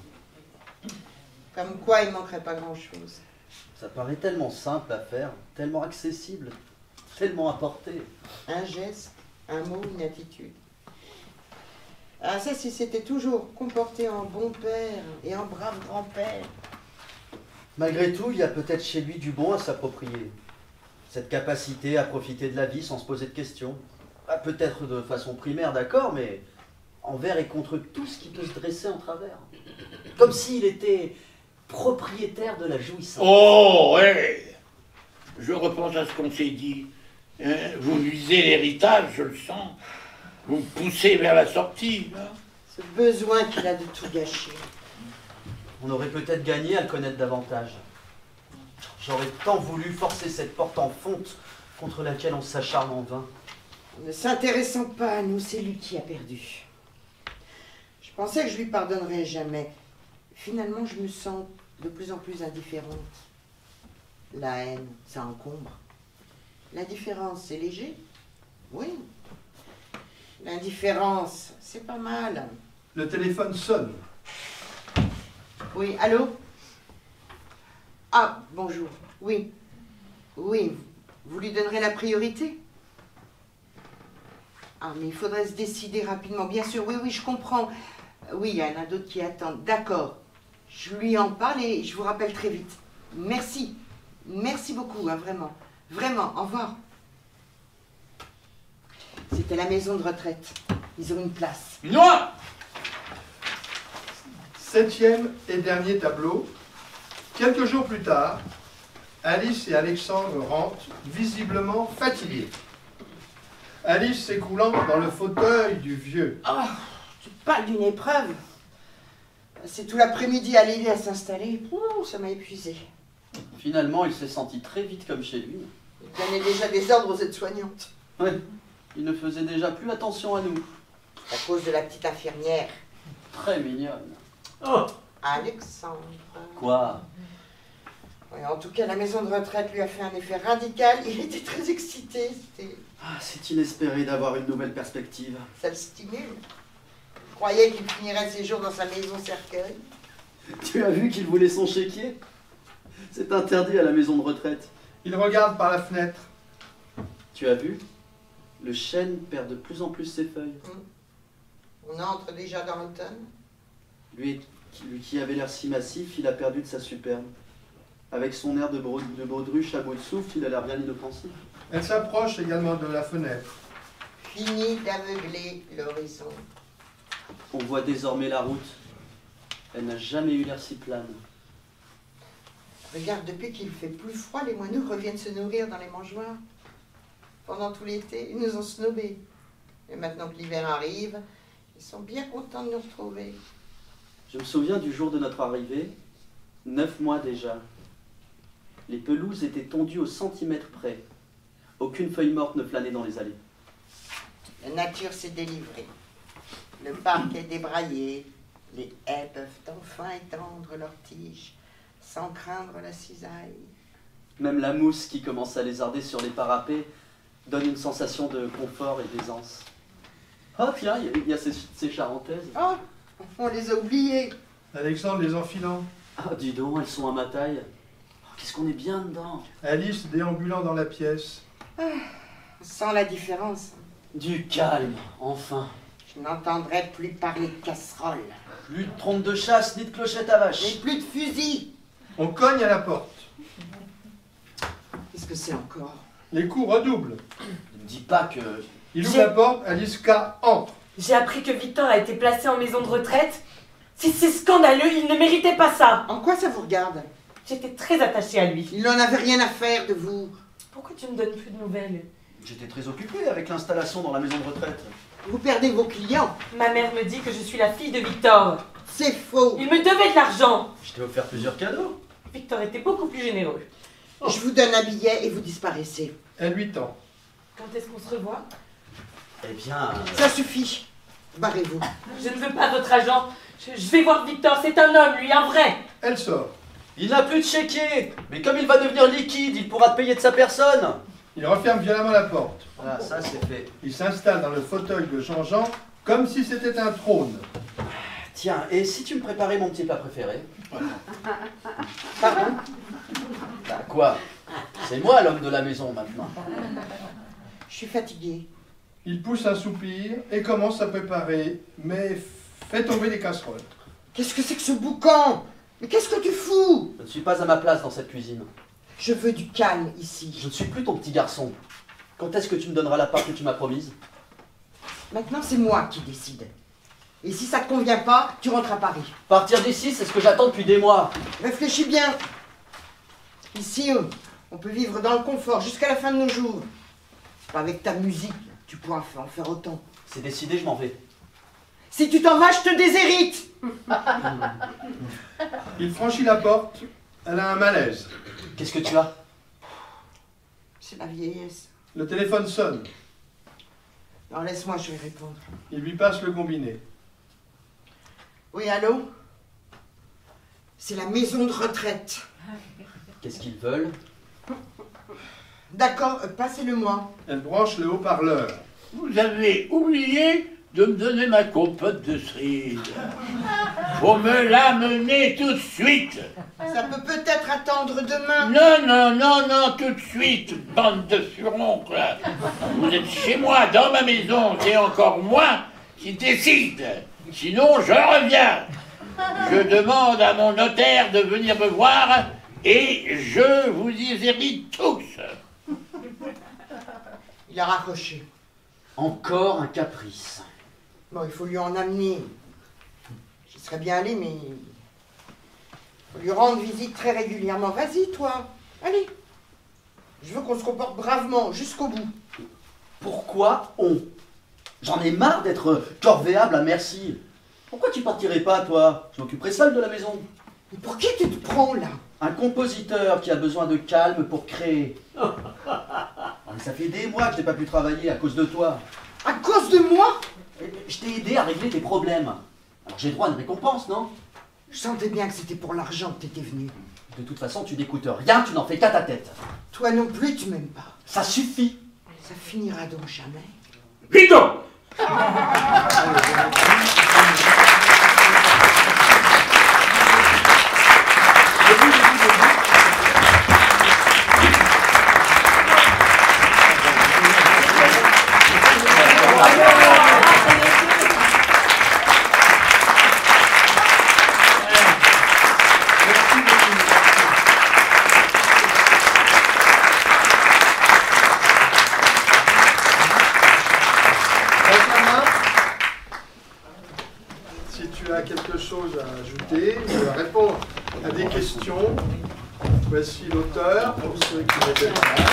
Comme quoi, il manquerait pas grand-chose. Ça paraît tellement simple à faire, tellement accessible, tellement à portée. Un geste, un mot, une attitude. Ah ça, si c'était toujours comporté en bon père et en brave grand-père. Malgré tout, il y a peut-être chez lui du bon à s'approprier. Cette capacité à profiter de la vie sans se poser de questions. Peut-être de façon primaire, d'accord, mais envers et contre tout ce qui peut se dresser en travers. Comme s'il était propriétaire de la jouissance. Oh, ouais. Je repense à ce qu'on s'est dit. Hein, vous visez l'héritage, je le sens. Vous me poussez vers la sortie. Hein. Ce besoin qu'il a de tout gâcher. On aurait peut-être gagné à le connaître davantage. J'aurais tant voulu forcer cette porte en fonte contre laquelle on s'acharne en vain. En ne s'intéressant pas à nous, c'est lui qui a perdu. Je pensais que je lui pardonnerais jamais. Finalement, je me sens de plus en plus indifférente. La haine, ça encombre. L'indifférence, c'est léger. Oui. L'indifférence, c'est pas mal. Le téléphone sonne. Oui, allô? Ah, bonjour. Oui. Oui, vous lui donnerez la priorité? Ah, mais il faudrait se décider rapidement. Bien sûr, oui, je comprends. Oui, il y en a d'autres qui attendent. D'accord. Je lui en parle et je vous rappelle très vite. Merci. Merci beaucoup, hein, vraiment. Vraiment, au revoir. C'était la maison de retraite. Ils ont une place. Non! 7e et dernier tableau. Quelques jours plus tard, Alice et Alexandre rentrent visiblement fatigués. Alice s'écroulant dans le fauteuil du vieux. Oh, tu parles d'une épreuve. C'est tout l'après-midi à l'aider à s'installer. Ouh, ça m'a épuisé. Finalement, il s'est senti très vite comme chez lui. Il donnait déjà des ordres aux aides-soignantes. Ouais, il ne faisait déjà plus attention à nous. À cause de la petite infirmière. Très mignonne. Oh, Alexandre. Quoi? Ouais, en tout cas, la maison de retraite lui a fait un effet radical. Il était très excité. C'est inespéré d'avoir une nouvelle perspective. Ça le stimule. Je croyais qu'il finirait ses jours dans sa maison cercueil. Tu as vu qu'il voulait son chéquier? C'est interdit à la maison de retraite. Il regarde par la fenêtre. Tu as vu? Le chêne perd de plus en plus ses feuilles. On entre déjà dans l'automne. Lui qui avait l'air si massif, il a perdu de sa superbe. Avec son air de baudruche à bout de souffle, il a l'air bien inoffensif. Elle s'approche également de la fenêtre. Fini d'aveugler l'horizon. On voit désormais la route. Elle n'a jamais eu l'air si plane. Regarde, depuis qu'il fait plus froid, les moineaux reviennent se nourrir dans les mangeoires. Pendant tout l'été, ils nous ont snobés. Et maintenant que l'hiver arrive, ils sont bien contents de nous retrouver. Je me souviens du jour de notre arrivée, 9 mois déjà. Les pelouses étaient tondues au centimètre près. Aucune feuille morte ne flânait dans les allées. La nature s'est délivrée. Le parc est débraillé. Les haies peuvent enfin étendre leurs tiges, sans craindre la cisaille. Même la mousse qui commence à lézarder sur les parapets donne une sensation de confort et d'aisance. Oh tiens, il y a ces charentaises. Oh, on les a oubliées. Alexandre les enfilant. Ah dis donc, elles sont à ma taille. Oh, qu'est-ce qu'on est bien dedans. Alice déambulant dans la pièce. Sans la différence. Du calme, enfin. Je n'entendrai plus parler de casserole. Plus de trompe de chasse ni de clochette à vache. Et plus de fusil. On cogne à la porte. Qu'est-ce que c'est encore? Les coups redoublent. Ne me dis pas que... Il ouvre la porte, Aliska entre. J'ai appris que Victor a été placé en maison de retraite. Si c'est scandaleux, il ne méritait pas ça. En quoi ça vous regarde? J'étais très attachée à lui. Il n'en avait rien à faire de vous. Pourquoi tu me donnes plus de nouvelles? J'étais très occupé avec l'installation dans la maison de retraite. Vous perdez vos clients. Ma mère me dit que je suis la fille de Victor. C'est faux. Il me devait de l'argent. Je t'ai offert plusieurs cadeaux. Victor était beaucoup plus généreux. Je vous donne un billet et vous disparaissez. Elle lui tend. Quand est-ce qu'on se revoit? Eh bien... Ça suffit. Barrez-vous. Je ne veux pas votre agent. Je vais voir Victor, c'est un homme, lui, un vrai. Elle sort. Il n'a plus de chéquier. Mais comme il va devenir liquide, il pourra te payer de sa personne. Il referme violemment la porte. Voilà, ça c'est fait. Il s'installe dans le fauteuil de Jean-Jean comme si c'était un trône. Tiens, et si tu me préparais mon petit plat préféré? Pardon? Bah quoi? C'est moi l'homme de la maison maintenant. Je suis fatiguée. Il pousse un soupir et commence à préparer, mais fait tomber des casseroles. Qu'est-ce que c'est que ce boucan? Mais qu'est-ce que tu fous? Je ne suis pas à ma place dans cette cuisine. Je veux du calme ici. Je ne suis plus ton petit garçon. Quand est-ce que tu me donneras la part que tu m'as promise? Maintenant, c'est moi qui décide. Et si ça te convient pas, tu rentres à Paris. Partir d'ici, c'est ce que j'attends depuis des mois. Réfléchis bien. Ici, on peut vivre dans le confort jusqu'à la fin de nos jours. Pas avec ta musique, tu pourras en faire autant. C'est décidé, je m'en vais. Si tu t'en vas, je te déshérite. Il franchit la porte. Elle a un malaise. Qu'est-ce que tu as? C'est la vieillesse. Le téléphone sonne. Non, laisse-moi, je vais répondre. Il lui passe le combiné. Oui, allô? C'est la maison de retraite. Qu'est-ce qu'ils veulent? D'accord, passez-le-moi. Elle branche le haut-parleur. Vous avez oublié de me donner ma compote de cerise. Faut me l'amener tout de suite. Ça peut peut-être attendre demain. Non, tout de suite, bande de furoncles. Vous êtes chez moi, dans ma maison, c'est encore moi qui décide. Sinon, je reviens. Je demande à mon notaire de venir me voir et je vous déshérite tous. Il a raccroché. Encore un caprice. Bon, il faut lui en amener. J'y serais bien allé, mais... il faut lui rendre visite très régulièrement. Vas-y, toi. Allez. Je veux qu'on se comporte bravement, jusqu'au bout. Pourquoi on? J'en ai marre d'être corvéable à merci. Pourquoi tu partirais pas, toi? Je m'occuperai seul de la maison. Mais pour qui tu te prends, là? Un compositeur qui a besoin de calme pour créer. Mais ça fait des mois que je n'ai pas pu travailler à cause de toi. À cause de moi? Je t'ai aidé à régler tes problèmes. Alors j'ai droit à une récompense, non? Je sentais bien que c'était pour l'argent que t'étais venu. De toute façon, tu n'écoutes rien, tu n'en fais qu'à ta tête. Toi non plus, tu m'aimes pas. Ça suffit. Ça finira donc jamais. Vite donc! Quelque chose à ajouter ou à répondre à des questions. Voici l'auteur pour ceux qui n'étaient pas là.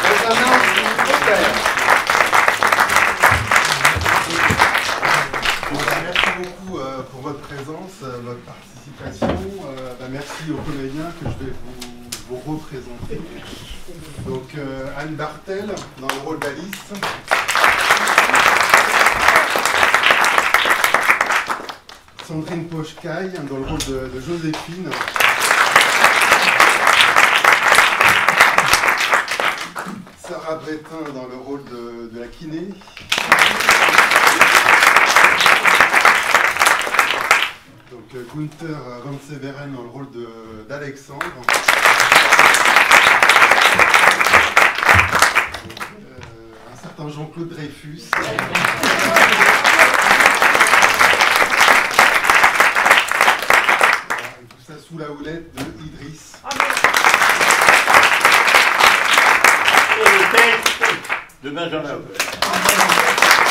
Benjamin Aubert. Merci beaucoup pour votre présence, votre participation. Merci aux comédiens que je vais vous représenter. Donc Anne Bartel dans le rôle d'Alice. Sandrine Pochcaille dans le rôle de Joséphine. Sarah Bretin dans le rôle de la kiné. Donc Gunther Van Severen dans le rôle d'Alexandre. certain Jean-Claude Dreyfus. Et tout ça sous la houlette de Idriss. Et le texte de Benjamin Hopper.